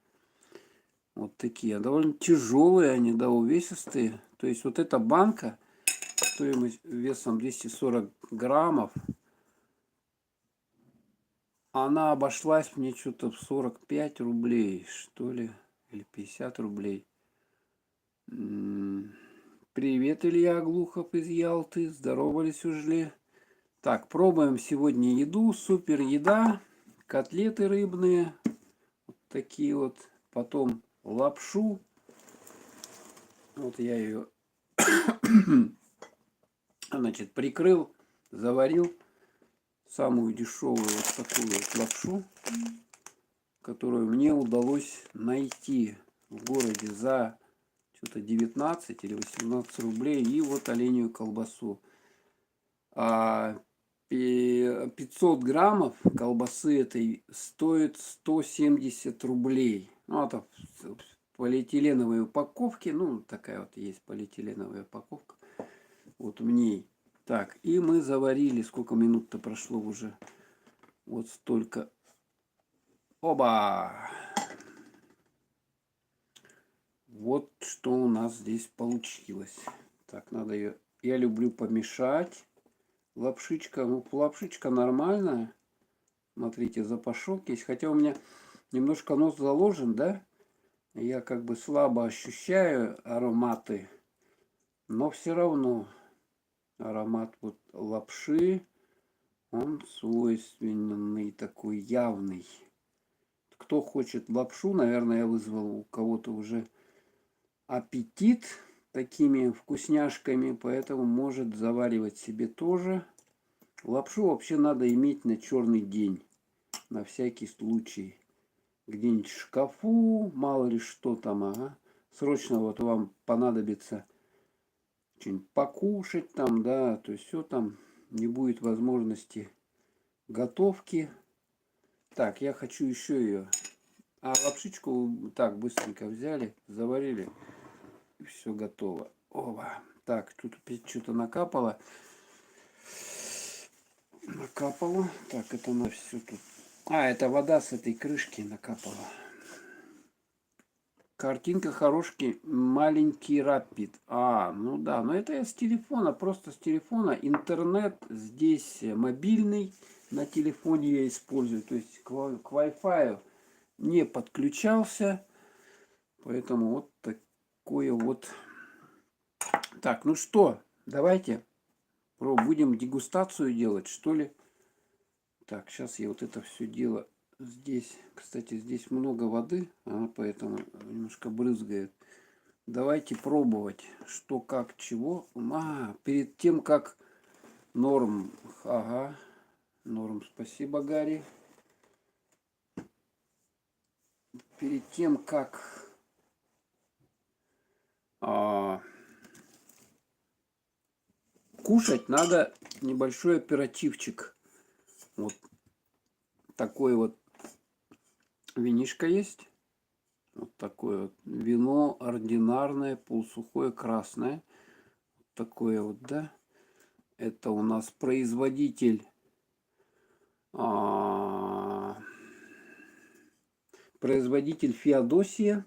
Вот такие. Довольно тяжелые они, да, увесистые. То есть вот эта банка, стоимость весом 240 граммов, она обошлась мне что-то в 45 рублей, что ли, или 50 рублей. Привет, Илья Глухов из Ялты. Здоровались уже. Так, пробуем сегодня еду. Супер еда. Котлеты рыбные. Вот такие вот. Потом лапшу. Вот я ее, значит, прикрыл, заварил. Самую дешевую вот такую вот лапшу, которую мне удалось найти в городе за что-то 19 или 18 рублей. И вот оленью колбасу. 500 граммов колбасы этой стоит 170 рублей. Ну, это в полиэтиленовой упаковке. Ну, такая вот есть полиэтиленовая упаковка. Вот в ней. Так, и мы заварили. Сколько минут-то прошло уже? Вот столько. Оба! Вот что у нас здесь получилось. Так, надо ее... Я люблю помешать. Лапшичка, ну, лапшичка нормальная. Смотрите, запашок есть. Хотя у меня немножко нос заложен, да? Я как бы слабо ощущаю ароматы. Но все равно аромат вот лапши, он свойственный, такой явный. Кто хочет лапшу, наверное, я вызвал у кого-то уже аппетит такими вкусняшками, поэтому может заваривать себе тоже. Лапшу вообще надо иметь на черный день, на всякий случай. Где-нибудь в шкафу, мало ли что там, ага. Срочно вот вам понадобится что-нибудь покушать там, да, то есть все там, не будет возможности готовки. Так, я хочу еще ее. А лапшичку так быстренько взяли, заварили, и все готово. Оба. Так, тут опять что-то накапало. Накапало. Так, это на все тут. Это вода с этой крышки накапала. Картинка хороший, маленький рапид. Ну да, но это я с телефона, просто с телефона. Интернет здесь мобильный, на телефоне я использую. То есть к Wi-Fi не подключался. Поэтому вот такое вот. Так, ну что, давайте будем дегустацию делать, что ли. Так, сейчас я вот это все дело здесь. Кстати, здесь много воды, поэтому немножко брызгает. Давайте пробовать, что, как, чего. Перед тем, как норм. Ага, норм, спасибо, Гарри. Перед тем, как кушать, надо небольшой оперативчик. Вот такой вот винишко есть. Вот такое вот вино ординарное, полусухое, красное. Вот такое вот, да. Это у нас производитель Феодосия.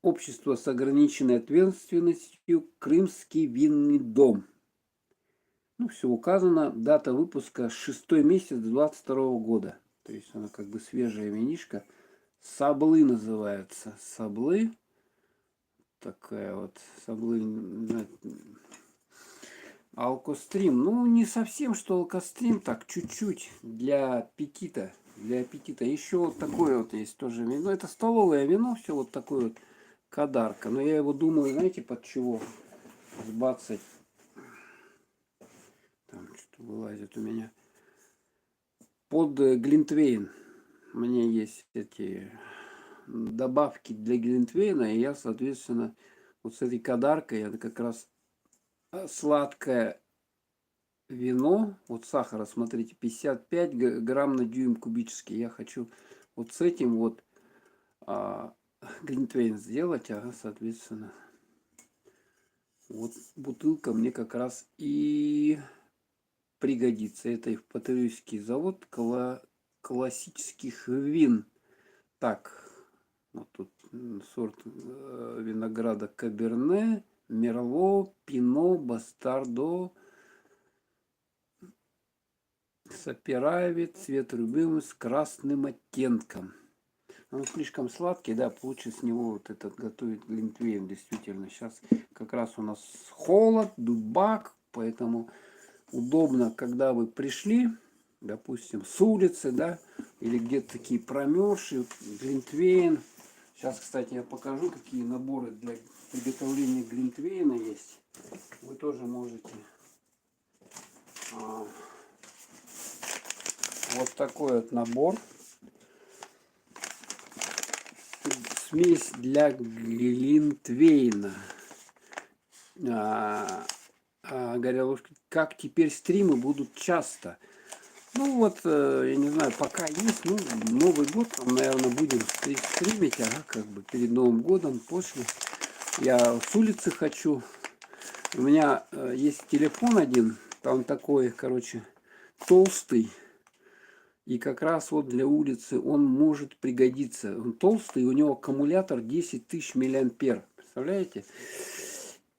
Общество с ограниченной ответственностью. Крымский винный дом. Ну, все указано. Дата выпуска 6 месяц 22 года. То есть она как бы свежая винишка. Саблы называется. Саблы. Такая вот Саблы. Алкострим. Ну, не совсем, что алкострим. Так, чуть-чуть для аппетита. Для аппетита. Еще вот такое вот есть тоже вино. Это столовое вино. Все вот такое вот кадарка. Но я его думаю, знаете, под чего сбацать. Там что-то вылазит у меня. Под глинтвейн. У меня есть эти добавки для глинтвейна. И я, соответственно, вот с этой кадаркой, это как раз сладкое вино. Вот сахара, смотрите, 55 грамм на дюйм кубический. Я хочу вот с этим вот глинтвейн сделать. Соответственно, вот бутылка мне как раз и пригодится. Это и Патриотический завод классических вин. Так, вот тут сорт винограда Каберне, Мерло, Пино, Бастардо, Саперави, цвет любимый с красным оттенком. Он слишком сладкий, да, лучше с него вот этот готовить глинтвейн, действительно. Сейчас как раз у нас холод, дубак, поэтому удобно, когда вы пришли, допустим, с улицы, да, или где-то такие промерзшие, глинтвейн. Сейчас, кстати, я покажу, какие наборы для приготовления глинтвейна есть. Вы тоже можете. Вот такой вот набор. Смесь для глинтвейна. Горелушки. Как теперь стримы будут часто? Ну вот, я не знаю, пока есть, ну, Новый год, там, наверное, будем стримить, как бы перед Новым годом, после. Я с улицы хочу. У меня есть телефон один, там такой, короче, толстый. И как раз вот для улицы он может пригодиться. Он толстый, у него аккумулятор 10 тысяч миллиампер. Представляете?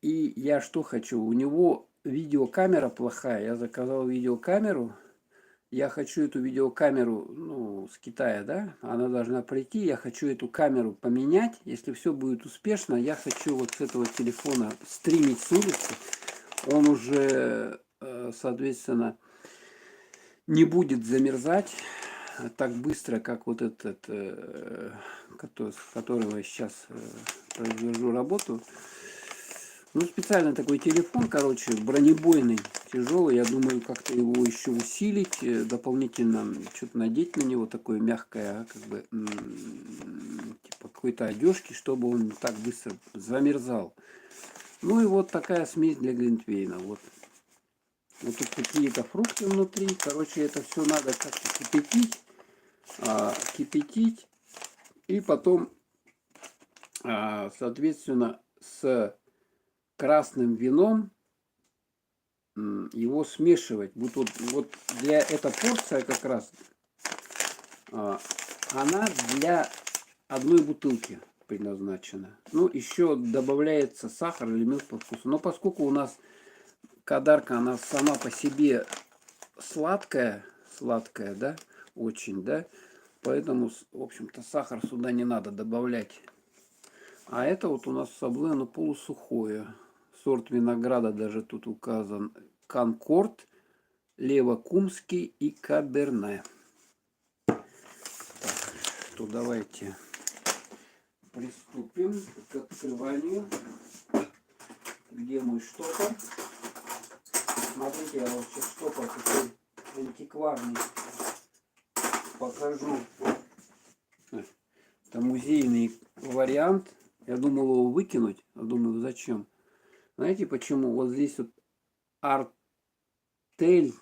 И я что хочу? У него видеокамера плохая. Я заказал видеокамеру. Я хочу эту видеокамеру, ну, с Китая, да? Она должна прийти. Я хочу эту камеру поменять. Если все будет успешно, я хочу вот с этого телефона стримить с улицы. Он уже, соответственно, не будет замерзать так быстро, как вот этот, с которого я сейчас произвожу работу. Ну, специально такой телефон, короче, бронебойный, тяжелый. Я думаю, как-то его еще усилить, дополнительно что-то надеть на него, такое мягкое, как бы, типа какой-то одежки, чтобы он не так быстро замерзал. Ну и вот такая смесь для глинтвейна. Вот. Вот тут какие-то фрукты внутри. Короче, это все надо как-то кипятить. И потом, соответственно, с красным вином его смешивать. Вот для эта порция как раз, она для одной бутылки предназначено. Ну, еще добавляется сахар или мед по вкусу. Но поскольку у нас Кадарка, она сама по себе сладкая, да, очень, да, поэтому, в общем-то, сахар сюда не надо добавлять. А это вот у нас сабле, оно полусухое. Сорт винограда даже тут указан. Конкорд, Левокумский и Каберне. Так, что давайте приступим к открыванию. Где мой штопор? Смотрите, я вам сейчас штопор такой антикварный покажу. Это музейный вариант. Я думал его выкинуть, а думаю, зачем? Знаете почему? Вот здесь вот артель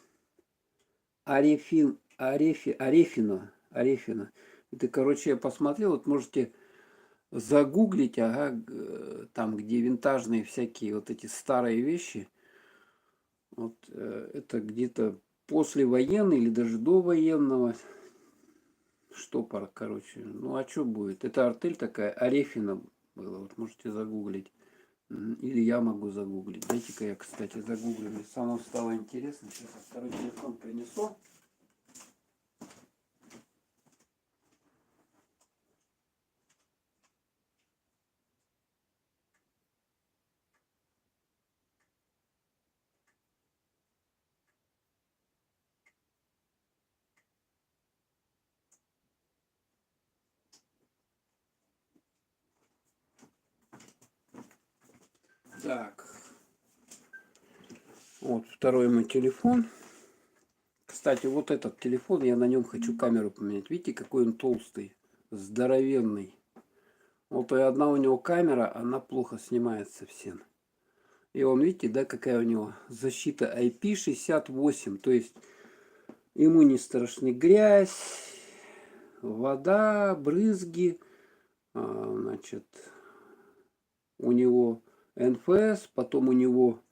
Арефино. Это, короче, я посмотрел, вот можете загуглить, ага, там, где винтажные всякие вот эти старые вещи. Вот это где-то послевоенный или даже до военного штопор, короче. Ну а что будет? Это артель такая, Арефина было. Вот можете загуглить. Или я могу загуглить. Дайте-ка я, кстати, загуглю. Мне самому стало интересно. Сейчас я второй телефон принесу. Так. Вот второй мой телефон. Кстати, вот этот телефон, я на нем хочу камеру поменять. Видите, какой он толстый, здоровенный. Вот и одна у него камера, она плохо снимает совсем. И он, видите, да, какая у него защита IP68. То есть ему не страшны грязь, вода, брызги. Значит, у него НФС, потом у него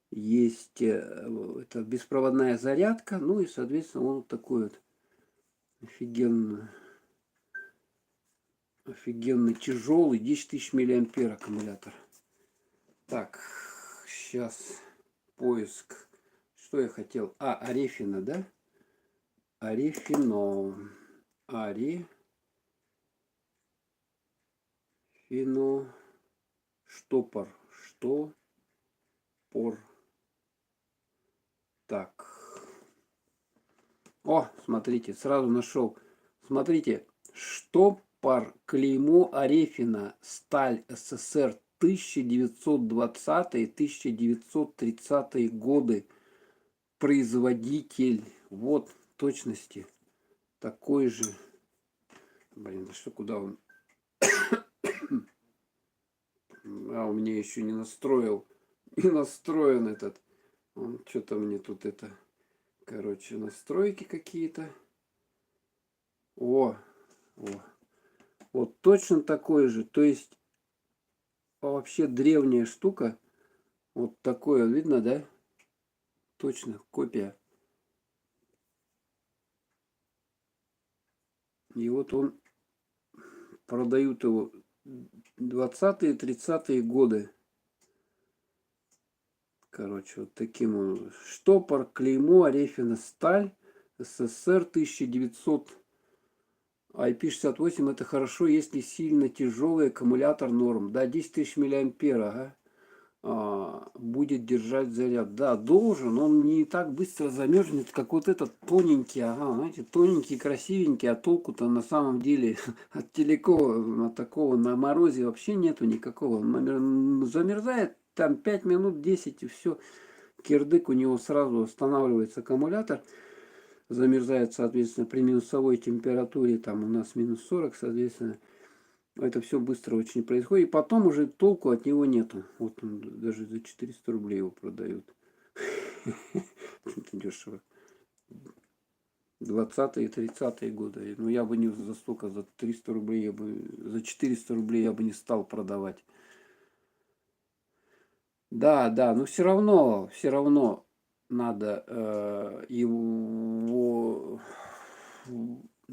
есть это беспроводная зарядка, ну и, соответственно, он вот такой вот офигенно тяжелый, 10 тысяч миллиампер аккумулятор. Так, сейчас поиск. Что я хотел? Арефина, да? Арефино. Арефино. Штопор. Штопор. Так. О, смотрите, сразу нашел. Смотрите, штопор, клеймо Арефина, сталь СССР 1920-1930 годы. Производитель. Вот, точности. Такой же. Блин, что куда он? У меня еще не настроил. Не настроен этот. Он что-то мне тут это. Короче, настройки какие-то. О. Вот точно такой же. То есть вообще древняя штука. Вот такое видно, да? Точно, копия. И вот он, продают его 20-30-е годы. Короче, вот таким он. Штопор, клеймо, Арефина, сталь, СССР 1900. IP68 это хорошо, если сильно тяжелый аккумулятор норм. Да, 10 тысяч миллиампер, ага. Будет держать заряд. Да, должен, он не так быстро замерзнет, как вот этот тоненький, ага, знаете, тоненький, красивенький, а толку-то на самом деле от телекова, на такого, на морозе вообще нету никакого. Он замерзает там 5 минут, 10 и все, кирдык, у него сразу останавливается аккумулятор, замерзает, соответственно, при минусовой температуре, там у нас минус 40, соответственно, это все быстро очень происходит. И потом уже толку от него нету. Вот он даже за 400 рублей его продают. Это дешево. 20-е, 30-е годы. Ну, я бы не за столько, за 300 рублей, за 400 рублей я бы не стал продавать. Да, но все равно надо его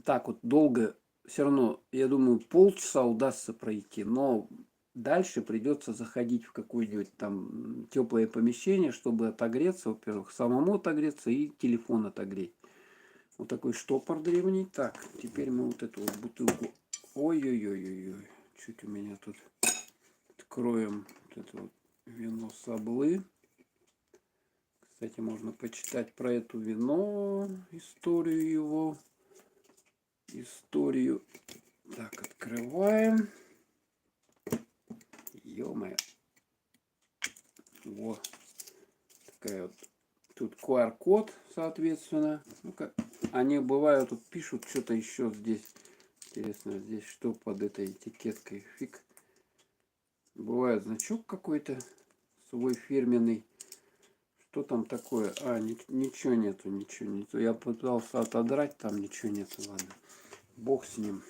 так вот долго все равно, я думаю, полчаса удастся пройти, но дальше придется заходить в какое-нибудь там теплое помещение, чтобы отогреться, во-первых, самому отогреться и телефон отогреть. Вот такой штопор древний. Так, теперь мы вот эту вот бутылку. Ой-ой-ой-ой-ой. Чуть у меня тут откроем вот это вот вино Саблы. Кстати, можно почитать про это вино, историю его. Историю. Так, открываем. Ё-моё. Вот. Такая вот. Тут QR-код, соответственно. Ну-ка. Они бывают, тут пишут что-то еще здесь. Интересно, здесь что под этой этикеткой? Фиг. Бывает значок какой-то свой фирменный. Что там такое? А, ничего нету, ничего нету. Я пытался отодрать, там ничего нету. Ладно, бог с ним.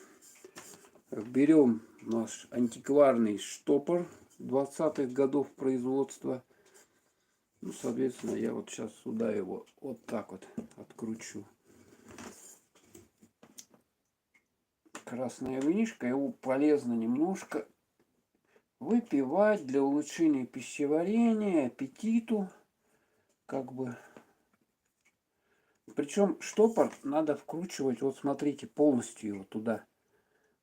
Берем наш антикварный штопор 20-х годов производства. Ну, соответственно, я вот сейчас сюда его вот так вот откручу. Красное винишко, его полезно немножко выпивать для улучшения пищеварения, аппетиту, как бы. Причем штопор надо вкручивать, вот смотрите, полностью его туда.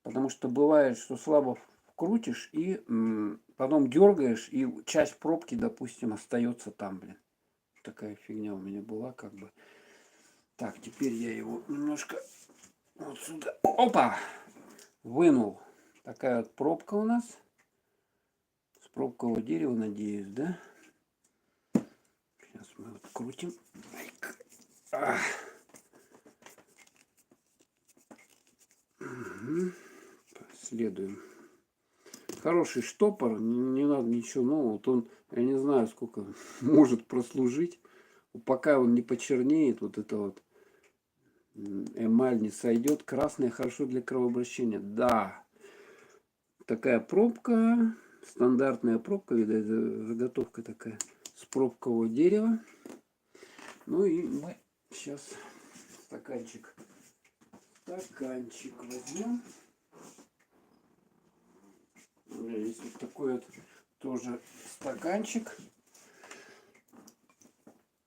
Потому что бывает, что слабо вкрутишь и потом дергаешь, и часть пробки, допустим, остается там, блин. Такая фигня у меня была, как бы. Так, теперь я его немножко вот сюда, опа, вынул. Такая вот пробка у нас. С пробкового дерева, надеюсь, да? Сейчас мы вот крутим. Угу. Следуем. Хороший штопор, не надо ничего нового. Вот он, я не знаю, сколько может прослужить. Пока он не почернеет, вот это вот эмаль не сойдет. Красная хорошо для кровообращения. Да, такая пробка, стандартная пробка, видать, заготовка такая с пробкового дерева. Ну и мы сейчас стаканчик возьмем. У меня есть вот такой вот тоже стаканчик.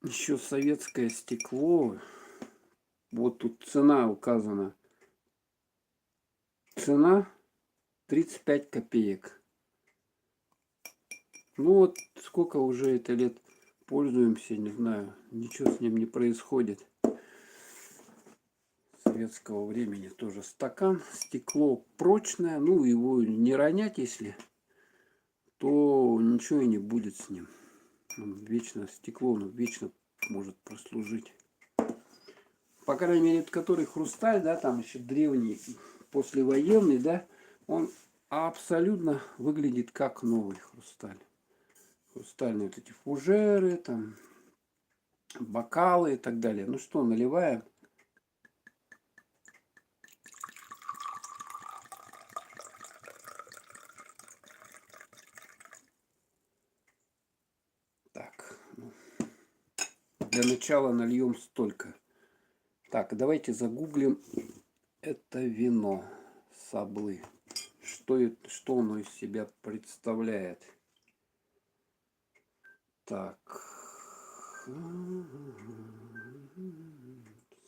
Еще советское стекло. Вот тут цена указана. Цена 35 копеек. Ну вот сколько уже это лет пользуемся, не знаю. Ничего с ним не происходит. Советского времени тоже стакан. Стекло прочное. Ну его не ронять, если, то ничего и не будет с ним. Он вечно, стекло он вечно может прослужить. По крайней мере, это который хрусталь, да, там еще древний, послевоенный, да, он абсолютно выглядит как новый хрусталь. Хрустальные вот эти фужеры, там, бокалы и так далее. Ну что, наливаем. Так, ну, для начала нальем столько. Так, давайте загуглим это вино Саблы. Что оно из себя представляет? Так.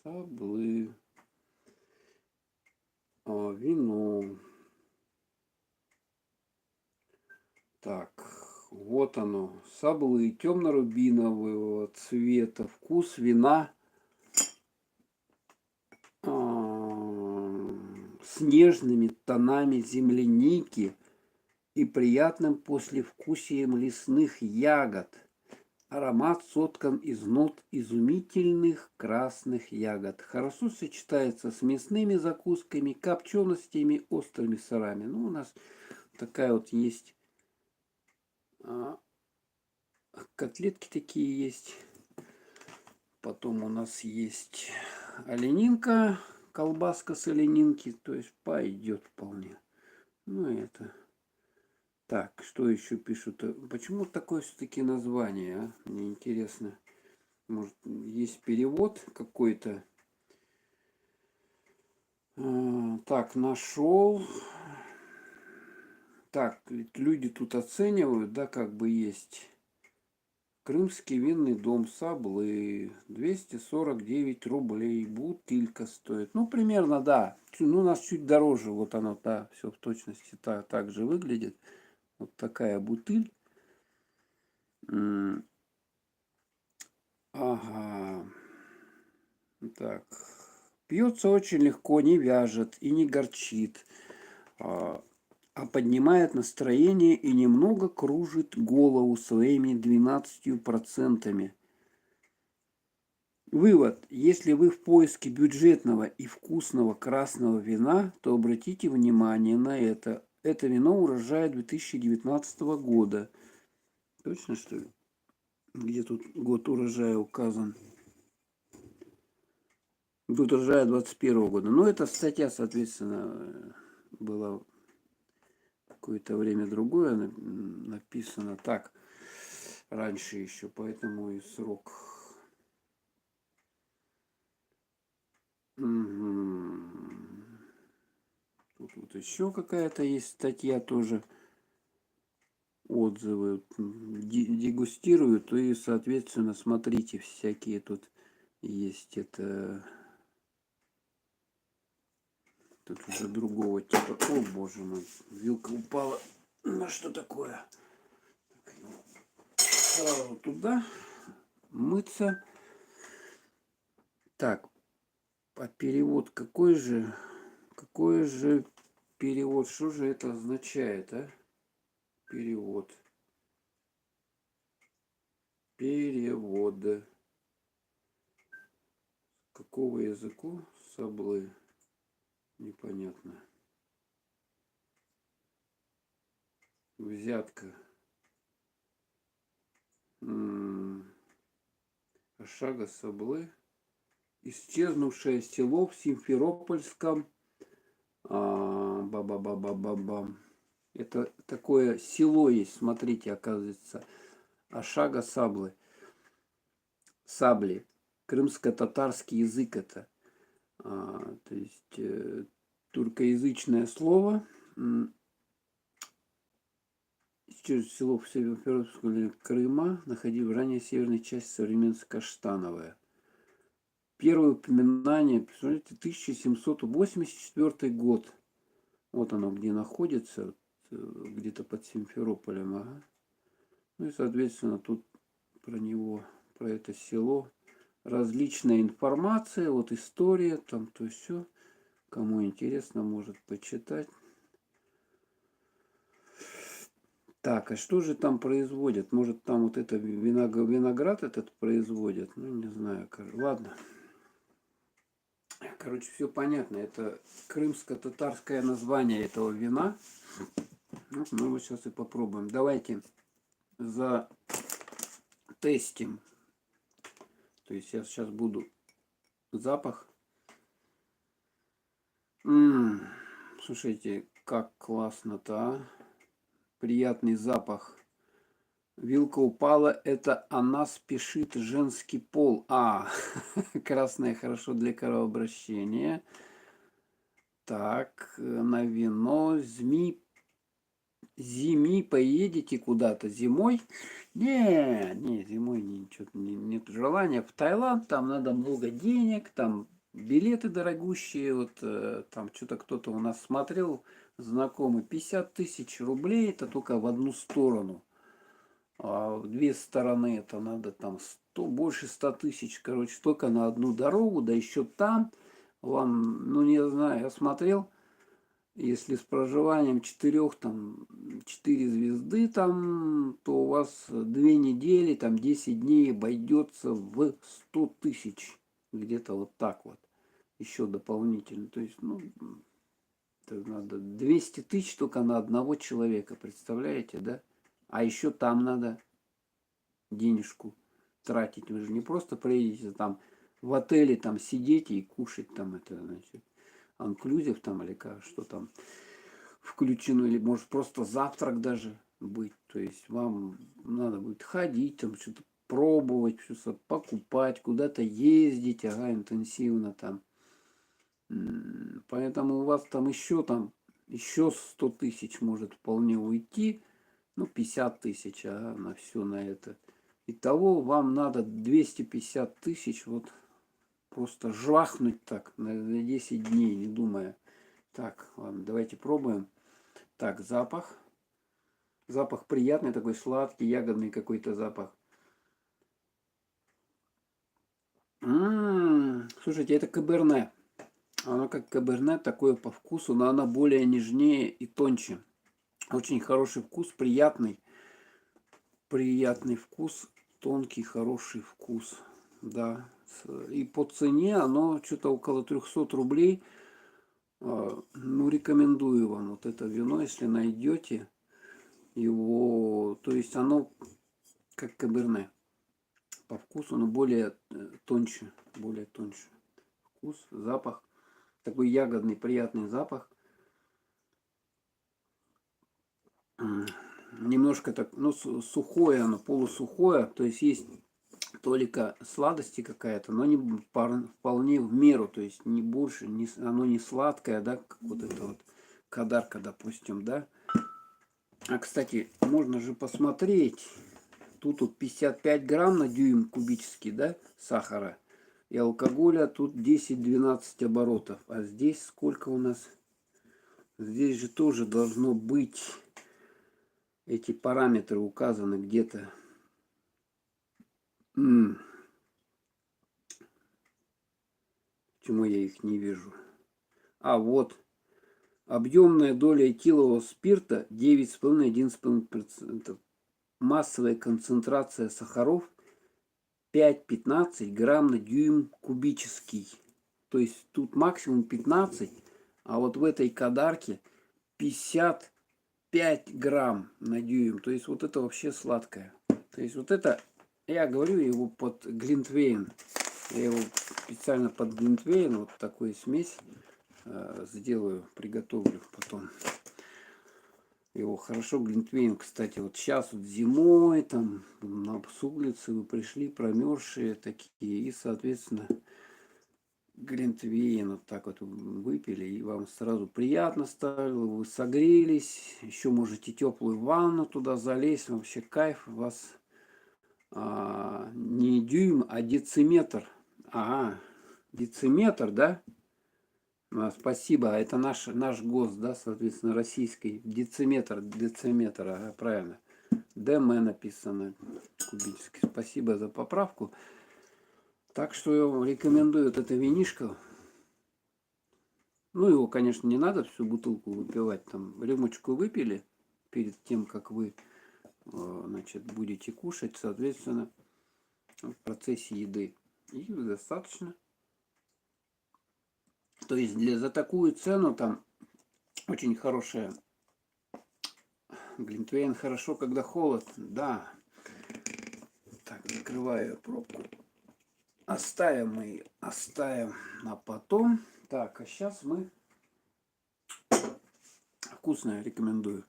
Саблы. Вино. Так, вот оно. Саблы темно-рубинового цвета. Вкус вина с нежными тонами земляники и приятным послевкусием лесных ягод. Аромат соткан из нот изумительных красных ягод. Хорошо сочетается с мясными закусками, копченостями, острыми сырами. Ну, у нас такая вот есть. Котлетки такие есть. Потом у нас есть оленинка, колбаска с оленинки. То есть пойдет вполне. Ну, это... Так, что еще пишут? Почему такое все-таки название, а? Мне интересно. Может, есть перевод какой-то? Так, нашел. Так, ведь люди тут оценивают, да, как бы есть. Крымский винный дом Саблы. 249 рублей. Бутылька стоит. Ну, примерно, да. Ну, у нас чуть дороже. Вот оно, да, все в точности так же выглядит. Вот такая бутыль. Ага. Так. Пьется очень легко, не вяжет и не горчит, а поднимает настроение и немного кружит голову своими 12%. Вывод. Если вы в поиске бюджетного и вкусного красного вина, то обратите внимание на это. Это вино урожая 2019 года. Точно, что ли? Где тут год урожая указан? Год урожая 2021 года. Ну, эта статья, соответственно, была какое-то время другое написано так раньше еще, поэтому и срок. Угу. Тут вот еще какая-то есть статья тоже, отзывы дегустируют, и, соответственно, смотрите, всякие тут есть это. Тут уже другого типа. О, боже мой, вилка упала. На что такое? Сразу туда мыться. Так, а перевод какой же? Какой же перевод? Что же это означает, а? Перевод. Перевод. Какого языку? Саблы. Непонятно. Взятка. Ошага Саблы. Исчезнувшее село в Симферопольском. Ба-ба-ба-ба-ба-бам. Это такое село есть, смотрите, оказывается. Ошага Саблы. Сабли. Крымско-татарский язык это. То есть туркоязычное слово. Село в Северо-Пермском Крыма, находив ранее северной части современной Каштановая. Первое упоминание, посмотрите, 1784 год. Вот оно где находится, где-то под Симферополем. Ага. Ну и, соответственно, тут про него, про это село различная информация, вот история, там то все. Кому интересно, может почитать. Так, а что же там производят? Может, там вот это виноград этот производят? Ну, не знаю. Ладно. Короче, все понятно. Это крымско-татарское название этого вина. Ну, мы его сейчас и попробуем. Давайте затестим. То есть я сейчас буду запах. Слушайте, как классно-то, а? Приятный запах. Вилка упала, это она спешит, женский пол. Красное хорошо для кровообращения. Так, на вино. Зими поедете куда-то зимой? Не, зимой ничего, нет желания. В Таиланд там надо много денег, там билеты дорогущие. Вот там что-то кто-то у нас смотрел, знакомый, 50 тысяч рублей, это только в одну сторону. А в две стороны это надо там 100, больше 100 тысяч, короче, только на одну дорогу, да еще там вам, ну не знаю, я смотрел, если с проживанием 4 звезды там, то у вас 2 недели, там 10 дней обойдется в 100 тысяч, где-то вот так вот, еще дополнительно, то есть, ну, это надо 200 тысяч только на одного человека, представляете, да? А еще там надо денежку тратить. Вы же не просто приедете там в отеле там сидеть и кушать там это, значит, анклюзив там или как, что там включено, или может просто завтрак даже быть. То есть вам надо будет ходить, там что-то пробовать, что-то покупать, куда-то ездить, интенсивно там. Поэтому у вас еще 100 тысяч может вполне уйти. Ну, 50 тысяч, на все на это. Итого вам надо 250 тысяч вот просто жахнуть так на 10 дней, не думая. Так, ладно, давайте пробуем. Так, запах. Запах приятный, такой сладкий, ягодный какой-то запах. Слушайте, это каберне. Оно как каберне, такое по вкусу, но оно более нежнее и тоньше. Очень хороший вкус, приятный. Приятный вкус, тонкий, хороший вкус. Да. И по цене оно что-то около 300 рублей. Ну, рекомендую вам вот это вино, если найдете его. То есть оно как каберне. По вкусу, но более тоньше. Более тоньше. Вкус, запах. Такой ягодный, приятный запах. Немножко так, ну, сухое оно, полусухое. То есть есть толика сладости какая-то, но не вполне в меру. То есть не больше, оно не сладкое, да, как вот это вот кадарка, допустим, да. А, кстати, можно же посмотреть. Тут 55 грамм на дюйм кубический, да, сахара. И алкоголя тут 10-12 оборотов. А здесь сколько у нас? Здесь же тоже должно быть эти параметры указаны где-то. Почему я их не вижу? А, вот. Объемная доля этилового спирта 9,5-11%. Массовая концентрация сахаров 5-15 грамм на дюйм кубический. То есть тут максимум 15, а вот в этой кадарке 55 грамм на дюйм. То есть вот это вообще сладкое. То есть вот это, я говорю его под глинтвейн. Я его специально под глинтвейн, вот такую смесь сделаю, приготовлю потом. Его хорошо, глинтвейн, кстати, вот сейчас вот зимой, там, с улицы вы пришли, промерзшие такие, и, соответственно, глинтвейн вот так вот выпили, и вам сразу приятно стало, вы согрелись, еще можете теплую ванну туда залезть, вообще кайф, у вас не дюйм, а дециметр. Ага, дециметр, да? Спасибо, это наш ГОСТ, да, соответственно, российский. Дециметр, ага, правильно. ДМ написано кубически. Спасибо за поправку. Так что рекомендую вот это винишко. Ну, его, конечно, не надо всю бутылку выпивать. Там рюмочку выпили перед тем, как вы, значит, будете кушать, соответственно, в процессе еды. И достаточно. То есть за такую цену там очень хорошая. Глинтвейн хорошо, когда холод. Да. Так, закрываю пробку. Оставим на потом. Так, а сейчас мы... Вкусное, рекомендую.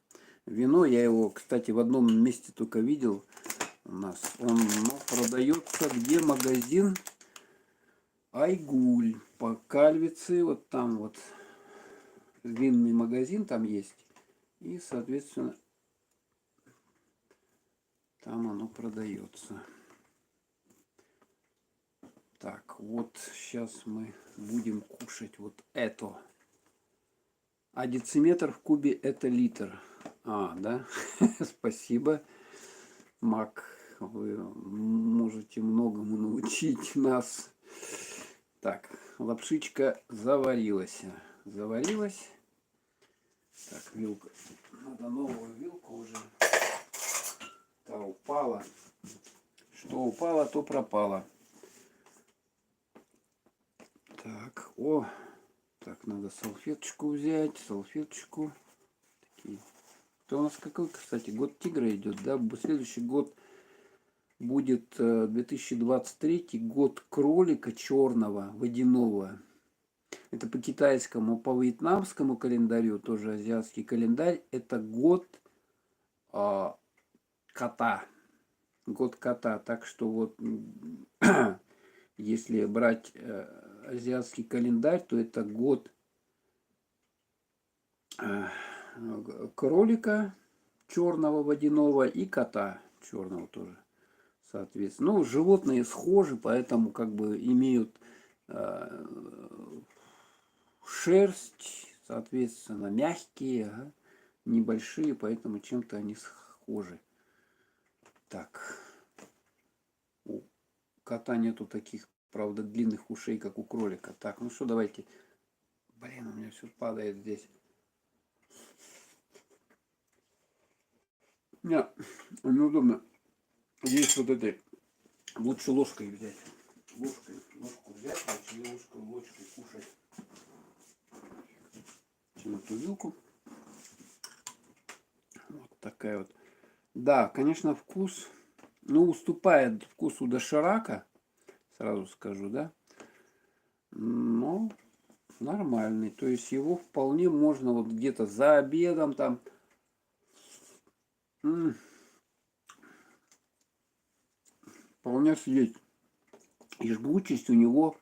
Вино, я его, кстати, в одном месте только видел у нас. Он продается, где магазин Айгуль по Кальвице. Вот там вот винный магазин там есть. И, соответственно, там оно продается. Так, вот сейчас мы будем кушать вот это. А дециметр в кубе это литр. Да? Спасибо, Мак. Вы можете многому научить нас. Так, лапшичка заварилась. Заварилась. Так, вилка. Надо новую вилку уже. Та упала. Что упало, то пропало. Так, так, надо салфеточку взять, салфеточку. Такие. Это у нас какой, кстати, год тигра идет, да? Следующий год будет 2023 год кролика черного, водяного. Это по китайскому, по вьетнамскому календарю, тоже азиатский календарь. Это год кота. Год кота. Так что вот, если брать азиатский календарь, то это год кролика черного водяного и кота черного тоже, соответственно. Ну, животные схожи, поэтому как бы имеют шерсть, соответственно, мягкие, небольшие, поэтому чем-то они схожи. Так, у кота нету таких, правда, длинных ушей, как у кролика. Так, ну что, давайте. Блин, у меня все падает здесь. Нет, неудобно. Есть вот этой. Лучше ложкой взять. Ложку взять, лучше ложкой кушать, чем эту вилку. Вот такая вот. Да, конечно, вкус, ну, уступает вкусу доширака, сразу скажу, да. Но нормальный. То есть его вполне можно вот где-то за обедом там. Вполне съесть. И жгучесть у него,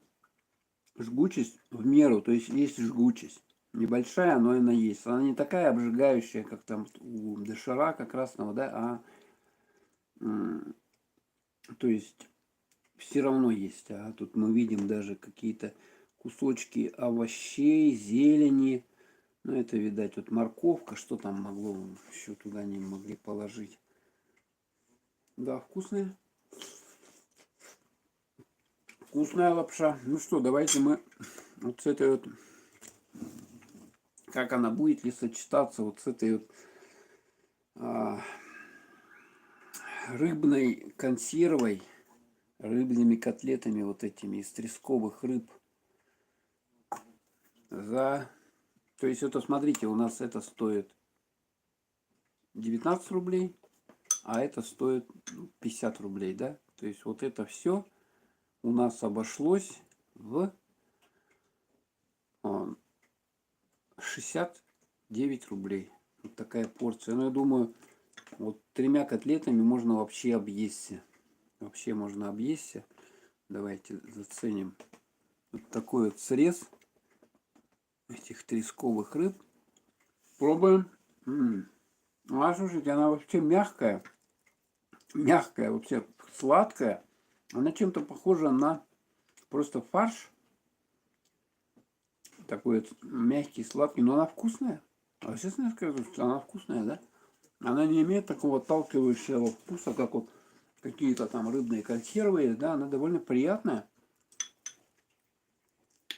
жгучесть в меру, то есть есть жгучесть. Небольшая, но она есть. Она не такая обжигающая, как там у доширака красного, да, то есть все равно есть. А тут мы видим даже какие-то кусочки овощей, зелени. Ну, это, видать, вот морковка, что там могло еще туда не могли положить. Да, вкусная. Вкусная лапша. Ну что, давайте мы вот с этой вот, как она будет ли сочетаться вот с этой вот рыбной консервой, рыбными котлетами вот этими из тресковых рыб. То есть это, смотрите, у нас это стоит 19 рублей, а это стоит 50 рублей, да? То есть вот это все у нас обошлось в 69 рублей. Вот такая порция. Но я думаю, вот 3 котлетами можно вообще объесться. Вообще можно объесться. Давайте заценим. Вот такой вот срез этих тресковых рыб. Пробуем. А слушайте, она вообще мягкая. Мягкая, вообще сладкая. Она чем-то похожа на просто фарш. Такой вот мягкий, сладкий, но она вкусная. А честно скажу, что она вкусная, да? Она не имеет такого отталкивающего вкуса, как вот какие-то там рыбные консервы, да, она довольно приятная,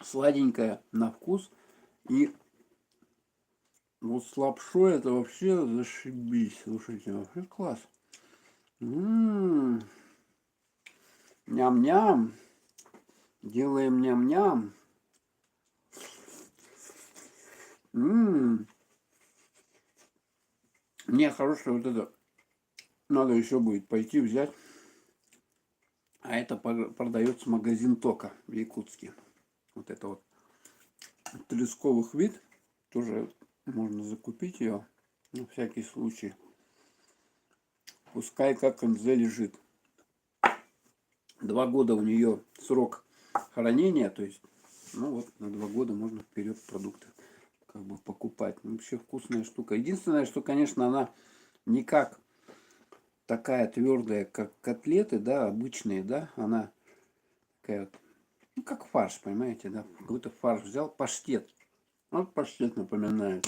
сладенькая на вкус. И вот с лапшой это вообще зашибись. Слушайте, вообще класс. Ням-ням. Делаем ням-ням. Мне хорошее вот это надо еще будет пойти взять. А это продается магазин Тока в Якутске. Вот это вот тресковых вид. Тоже можно закупить ее на всякий случай. Пускай как НЗ лежит. 2 года у нее срок хранения. То есть, ну вот на 2 года можно вперед продукты как бы покупать. Вообще вкусная штука. Единственное, что, конечно, она не как такая твердая, как котлеты, да, обычные, да, она такая вот, ну, как фарш, понимаете, да, какой-то фарш взял, паштет. Вот паштет напоминает.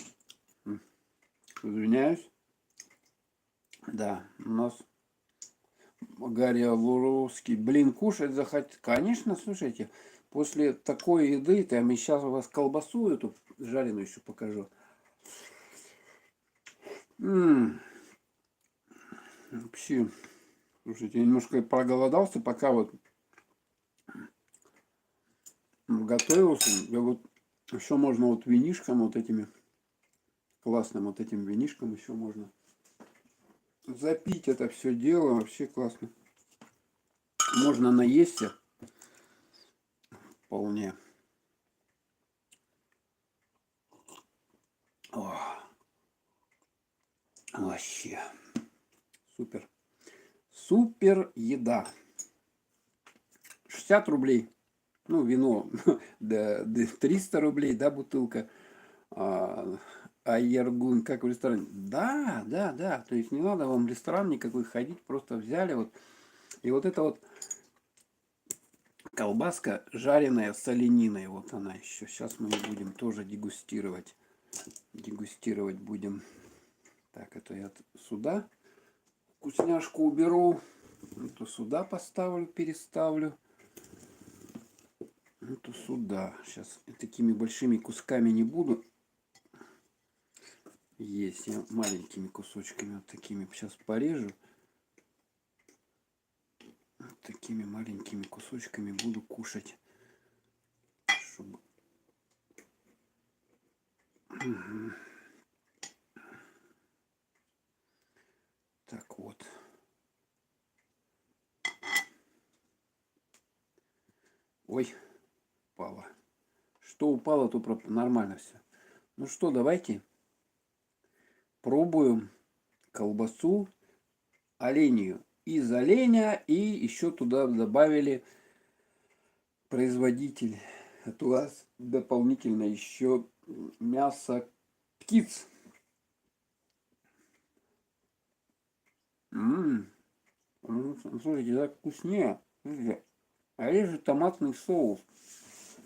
Извиняюсь. Да, у нас Гарри Луровский. Блин, кушать захотел. Конечно, слушайте, после такой еды, там, я сейчас у вас колбасу эту жареную еще покажу. Вообще, слушайте, я немножко проголодался, пока вот готовился. Я вот еще можно вот винишком вот этими, классным вот этим винишком еще можно запить это все дело. Вообще классно. Можно наесться вполне. О, вообще супер. Супер еда. 60 рублей. Ну, вино да, 300 рублей, да, бутылка. А Яргун, как в ресторане? Да, да, да. То есть не надо вам в ресторан никакой ходить, просто взяли вот. И вот это вот колбаска жареная с олениной, вот она еще. Сейчас мы будем тоже дегустировать. Дегустировать будем. Так, это я сюда вкусняшку уберу. Эту сюда поставлю, переставлю. Эту сюда. Сейчас такими большими кусками не буду есть. Я маленькими кусочками вот такими сейчас порежу. Вот такими маленькими кусочками буду кушать. Чтобы... Угу. Так вот. Ой, упало. Что упало, то нормально все. Ну что, давайте пробуем колбасу оленью. Из оленя и еще туда добавили производитель. Это у вас дополнительно еще мясо птиц. Слушайте, так вкуснее. Слушайте, а есть же томатный соус.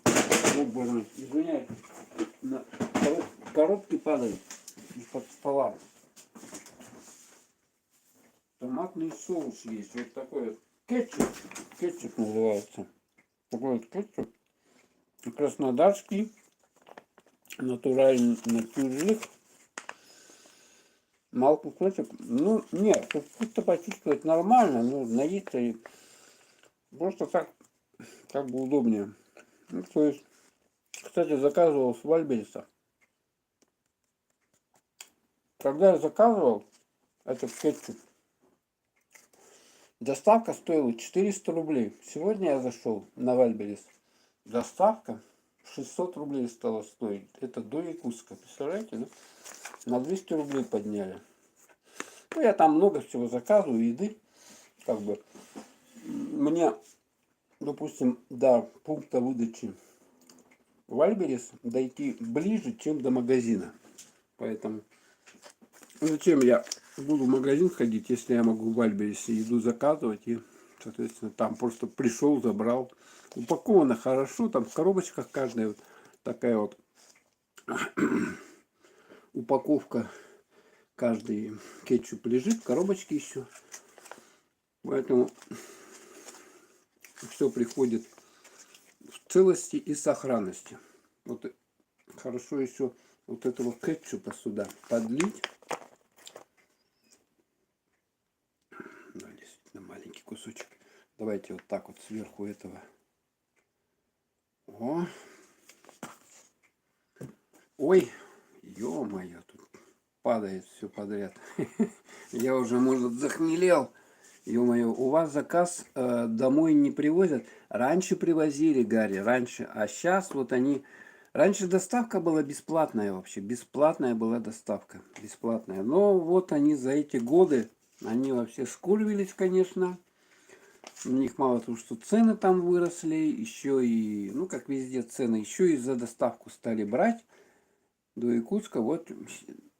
О, боже, извиняюсь. На коробки падают из-под стола. Томатный соус есть. Вот такой вот кетчуп. Кетчуп называется. Такой вот кетчуп. Краснодарский. Натуральный чужих. Мало кусочек. Ну, нет, вкус-то почувствовать нормально. Ну, наесться и просто так как бы удобнее. Ну, то есть, кстати, заказывал с Вальбериса. Когда я заказывал этот кетчуп, доставка стоила 400 рублей. Сегодня я зашел на Вальберис. Доставка 600 рублей стала стоить. Это до Якутска. Представляете, да? На 200 рублей подняли. Ну, я там много всего заказываю, еды. Как бы мне, допустим, до пункта выдачи Вальберис дойти ближе, чем до магазина. Поэтому зачем я буду в магазин ходить, если я могу в Вальберисе еду заказывать и, соответственно, там просто пришел, забрал. Упаковано хорошо, там в коробочках каждая вот такая вот упаковка, каждый кетчуп лежит в коробочке еще. Поэтому все приходит в целости и сохранности. Вот хорошо еще вот этого кетчупа сюда подлить. Да, действительно маленький кусочек. Давайте вот так вот сверху этого. О. Ой, ё-моё, тут падает все подряд. Я уже, может, захмелел. Ё-моё, у вас заказ домой не привозят? Раньше привозили, Гарри, раньше. А сейчас вот они... Раньше доставка была бесплатная вообще. Бесплатная была доставка. Бесплатная. Но вот они за эти годы, они вообще скурвились, конечно. У них мало того, что цены там выросли, еще и, ну, как везде цены, еще и за доставку стали брать до Якутска. Вот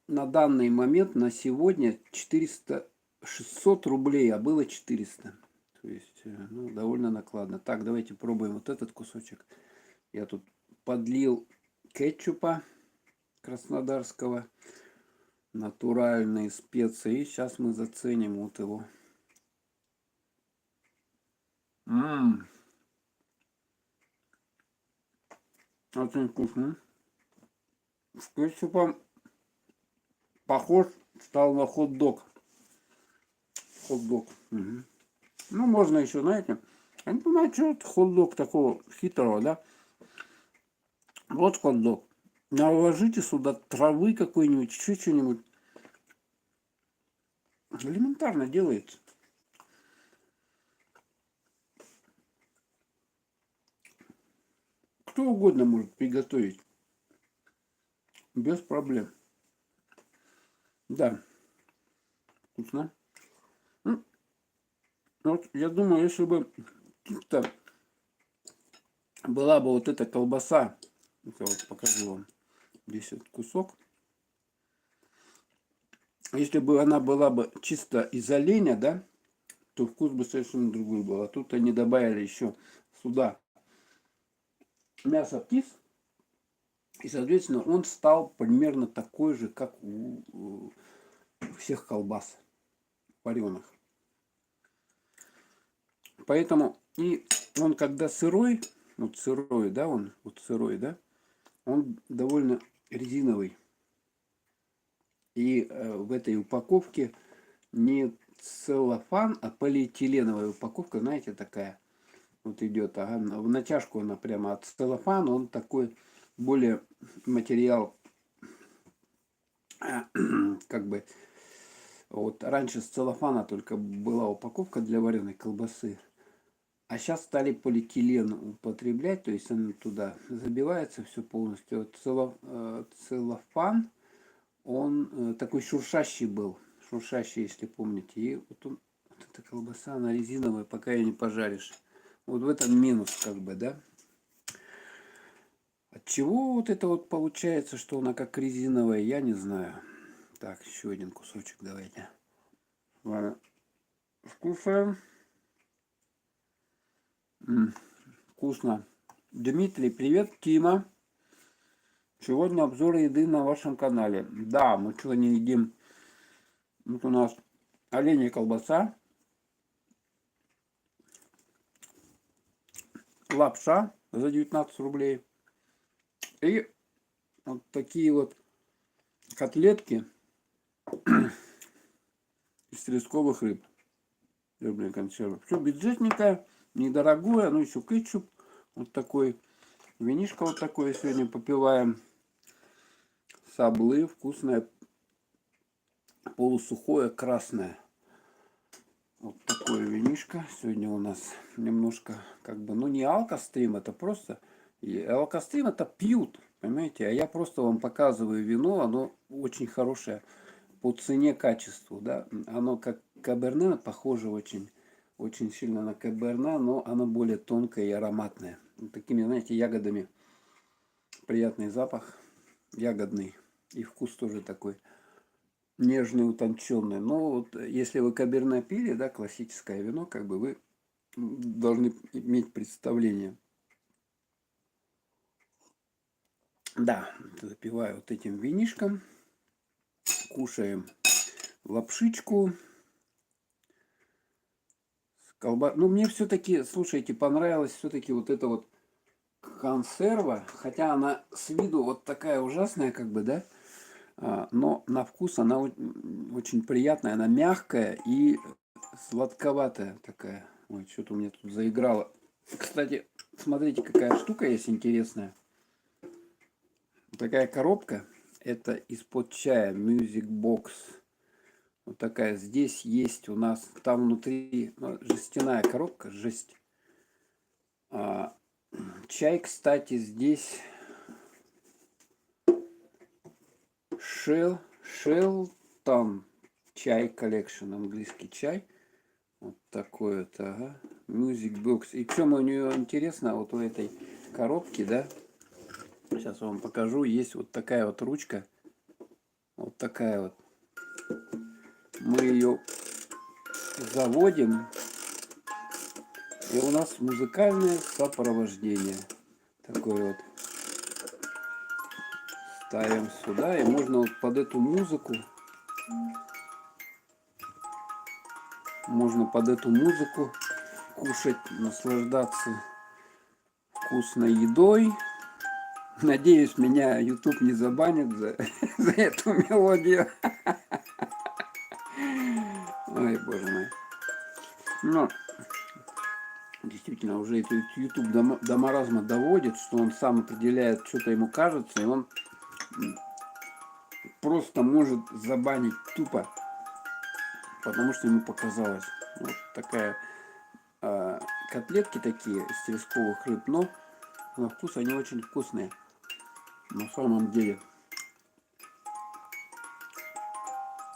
на данный момент, на сегодня 600 рублей, а было 400. То есть, ну, довольно накладно. Так, давайте пробуем вот этот кусочек. Я тут подлил кетчупа краснодарского, натуральные специи. И сейчас мы заценим вот его. Очень вкусно. С кетчупом похож стал на хот-дог. Хот-дог. Угу. Ну, можно еще, знаете, я не понимаю, что это хот-дог такого хитрого, да? Вот хот-дог. Наложите сюда травы какой-нибудь, еще что-нибудь. Элементарно делается. Кто угодно может приготовить. Без проблем. Да. Вкусно. Вот, я думаю, если бы каких-то была бы вот эта колбаса, это вот покажу вам, здесь вот кусок. Если бы она была бы чисто из оленя, да, то вкус бы совершенно другой был. А тут они добавили еще сюда мясо птиц, и, соответственно, он стал примерно такой же, как у всех колбас вареных. Поэтому и он когда сырой, вот сырой, да, он довольно резиновый. И в этой упаковке не целлофан, а полиэтиленовая упаковка, знаете, такая вот идет. Ага, в натяжку она прямо от целлофана, он такой более материал, как бы, вот раньше с целлофана только была упаковка для вареной колбасы. А сейчас стали полиэтилен употреблять, то есть он туда забивается все полностью. Вот целлофан, он такой шуршащий был, шуршащий, если помните. И вот, вот эта колбаса, она резиновая, пока ее не пожаришь. Вот в этом минус, как бы, да. От чего вот это вот получается, что она как резиновая, я не знаю. Так, еще один кусочек давайте. Ладно, скушаем. Вкусно. Дмитрий, привет, Тима. Сегодня обзор еды на вашем канале. Да, мы сегодня едим. Вот у нас оленья колбаса, лапша за 19 рублей. И вот такие вот котлетки из тресковых рыб. Рыбные консервы. Все бюджетненькое, недорогое, ну еще кетчуп. Вот такой. Винишко вот такое сегодня попиваем. Саблы, вкусное, полусухое, красное. Вот такое винишко. Сегодня у нас немножко, как бы, ну не алкострим, это просто... И алкострим это пьют, понимаете? А я просто вам показываю вино, оно очень хорошее по цене, качеству, да. Оно как каберне, похоже очень, очень сильно на каберне, но оно более тонкое и ароматное. Вот такими, знаете, ягодами. Приятный запах, ягодный. И вкус тоже такой нежный, утонченный. Но вот если вы каберне пили, да, классическое вино, как бы вы должны иметь представление. Да, запиваю вот этим винишком. Кушаем лапшичку. Ну, мне все-таки, слушайте, понравилась все-таки вот эта вот консерва. Хотя она с виду вот такая ужасная, как бы, да. Но на вкус она очень приятная. Она мягкая и сладковатая такая. Ой, что-то у меня тут заиграло. Кстати, смотрите, какая штука есть интересная. Такая коробка. Это из-под чая Music Box. Вот такая. Здесь есть у нас, там внутри, ну, жестяная коробка, жесть. Чай, кстати, здесь Shelton чай коллекшн, английский чай. Вот такой вот, ага. Music Box. И чем у нее интересно, вот у этой коробки, да, сейчас вам покажу, есть вот такая вот ручка. Вот такая вот. Мы ее заводим, и у нас музыкальное сопровождение. Такое вот. Ставим сюда, и можно вот под эту музыку, кушать, наслаждаться вкусной едой. Надеюсь, меня YouTube не забанит за, за эту мелодию. Ой, боже мой. Но действительно, уже это YouTube до маразма доводит, что он сам определяет, что-то ему кажется, и он просто может забанить тупо, потому что ему показалось. Вот такая котлетки такие из тресковых рыб, но на вкус они очень вкусные. На самом деле.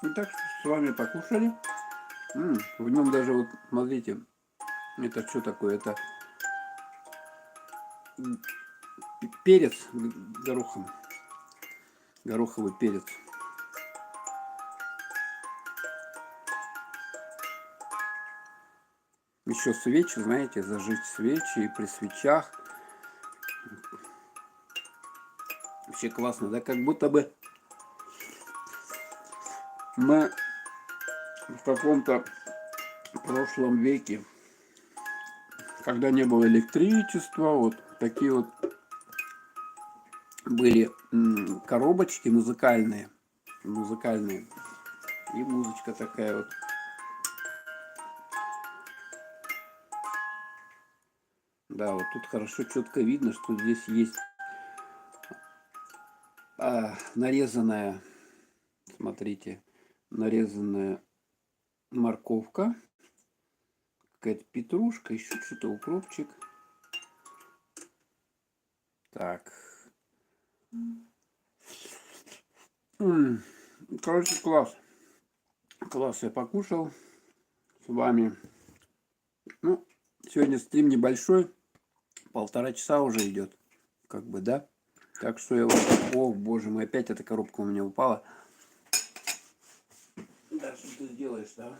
Итак, с вами покушали. В нем даже вот, смотрите, это что такое? Это перец гороховый перец. Еще свечи, знаете, зажечь свечи и при свечах. Вообще классно, да? Как будто бы мы в каком-то прошлом веке, когда не было электричества, вот такие вот были коробочки музыкальные, и музычка такая вот. Да, вот тут хорошо четко видно, что здесь есть нарезанная, смотрите, нарезанная морковка, какая-то петрушка, еще что-то, укропчик. Так. Короче, класс. Класс, я покушал с вами. Ну, сегодня стрим небольшой, 1,5 часа уже идет, как бы, да. Так что я вот... О, боже мой, опять эта коробка у меня упала. Да, что ты сделаешь, да?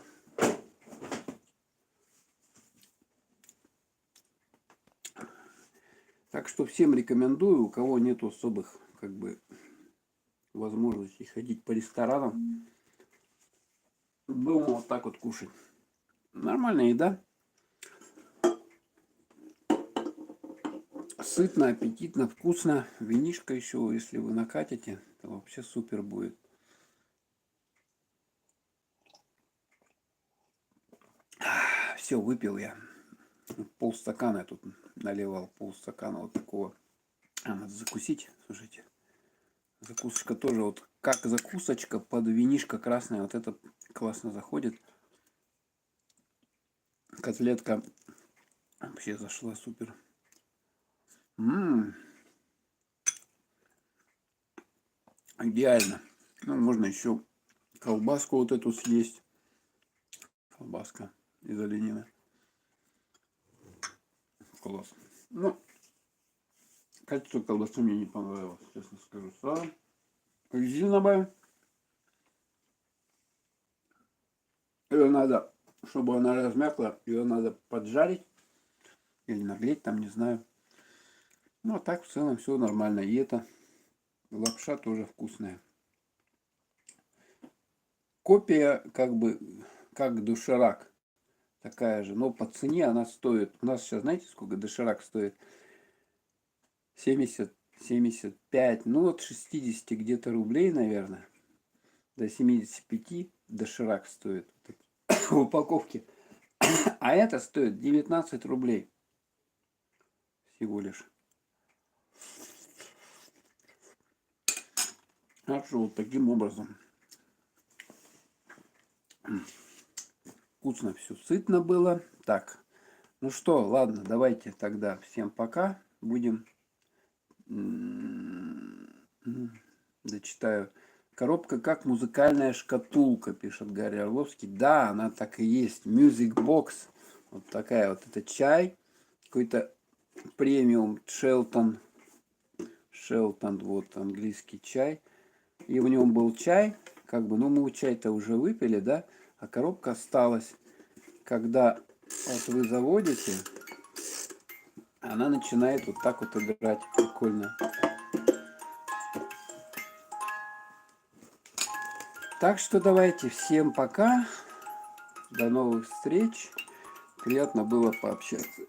Так что всем рекомендую, у кого нет особых, как бы, возможностей ходить по ресторанам, дома вот так вот кушать. Нормальная еда. Сытно, аппетитно, вкусно. Винишко еще, если вы накатите, то вообще супер будет. Все, выпил я. Полстакана тут наливал, полстакана вот такого. Надо закусить, слушайте. Закусочка тоже вот как закусочка под винишко красное. Вот это классно заходит. Котлетка вообще зашла супер. Идеально. Ну, можно еще колбаску вот эту съесть. Колбаска из оленины. Класс. Ну, качество колбасы мне не понравилось, честно скажу сразу. Резиновая. Ее надо, чтобы она размякла, ее надо поджарить. Или нагреть, там, не знаю. Ну, а так в целом все нормально. И это лапша тоже вкусная. Копия, как бы, как доширак. Такая же. Но по цене она стоит. У нас сейчас, знаете, сколько доширак стоит? 70, 75, ну вот 60 где-то рублей, наверное. До 75 доширак стоит в упаковке. А это стоит 19 рублей. Всего лишь. Так что вот таким образом. Вкусно все, сытно было. Так, ну что, ладно, давайте тогда всем пока. Будем... Дочитаю. Коробка как музыкальная шкатулка, пишет Гарри Орловский. Да, она так и есть. Music Box. Вот такая вот. Это чай. Какой-то премиум Шелтон. Шелтон, вот английский чай. И в нем был чай. Как бы, ну мы чай-то уже выпили, да? А коробка осталась. Когда вот вы заводите, она начинает вот так вот играть. Прикольно. Так что давайте всем пока. До новых встреч. Приятно было пообщаться.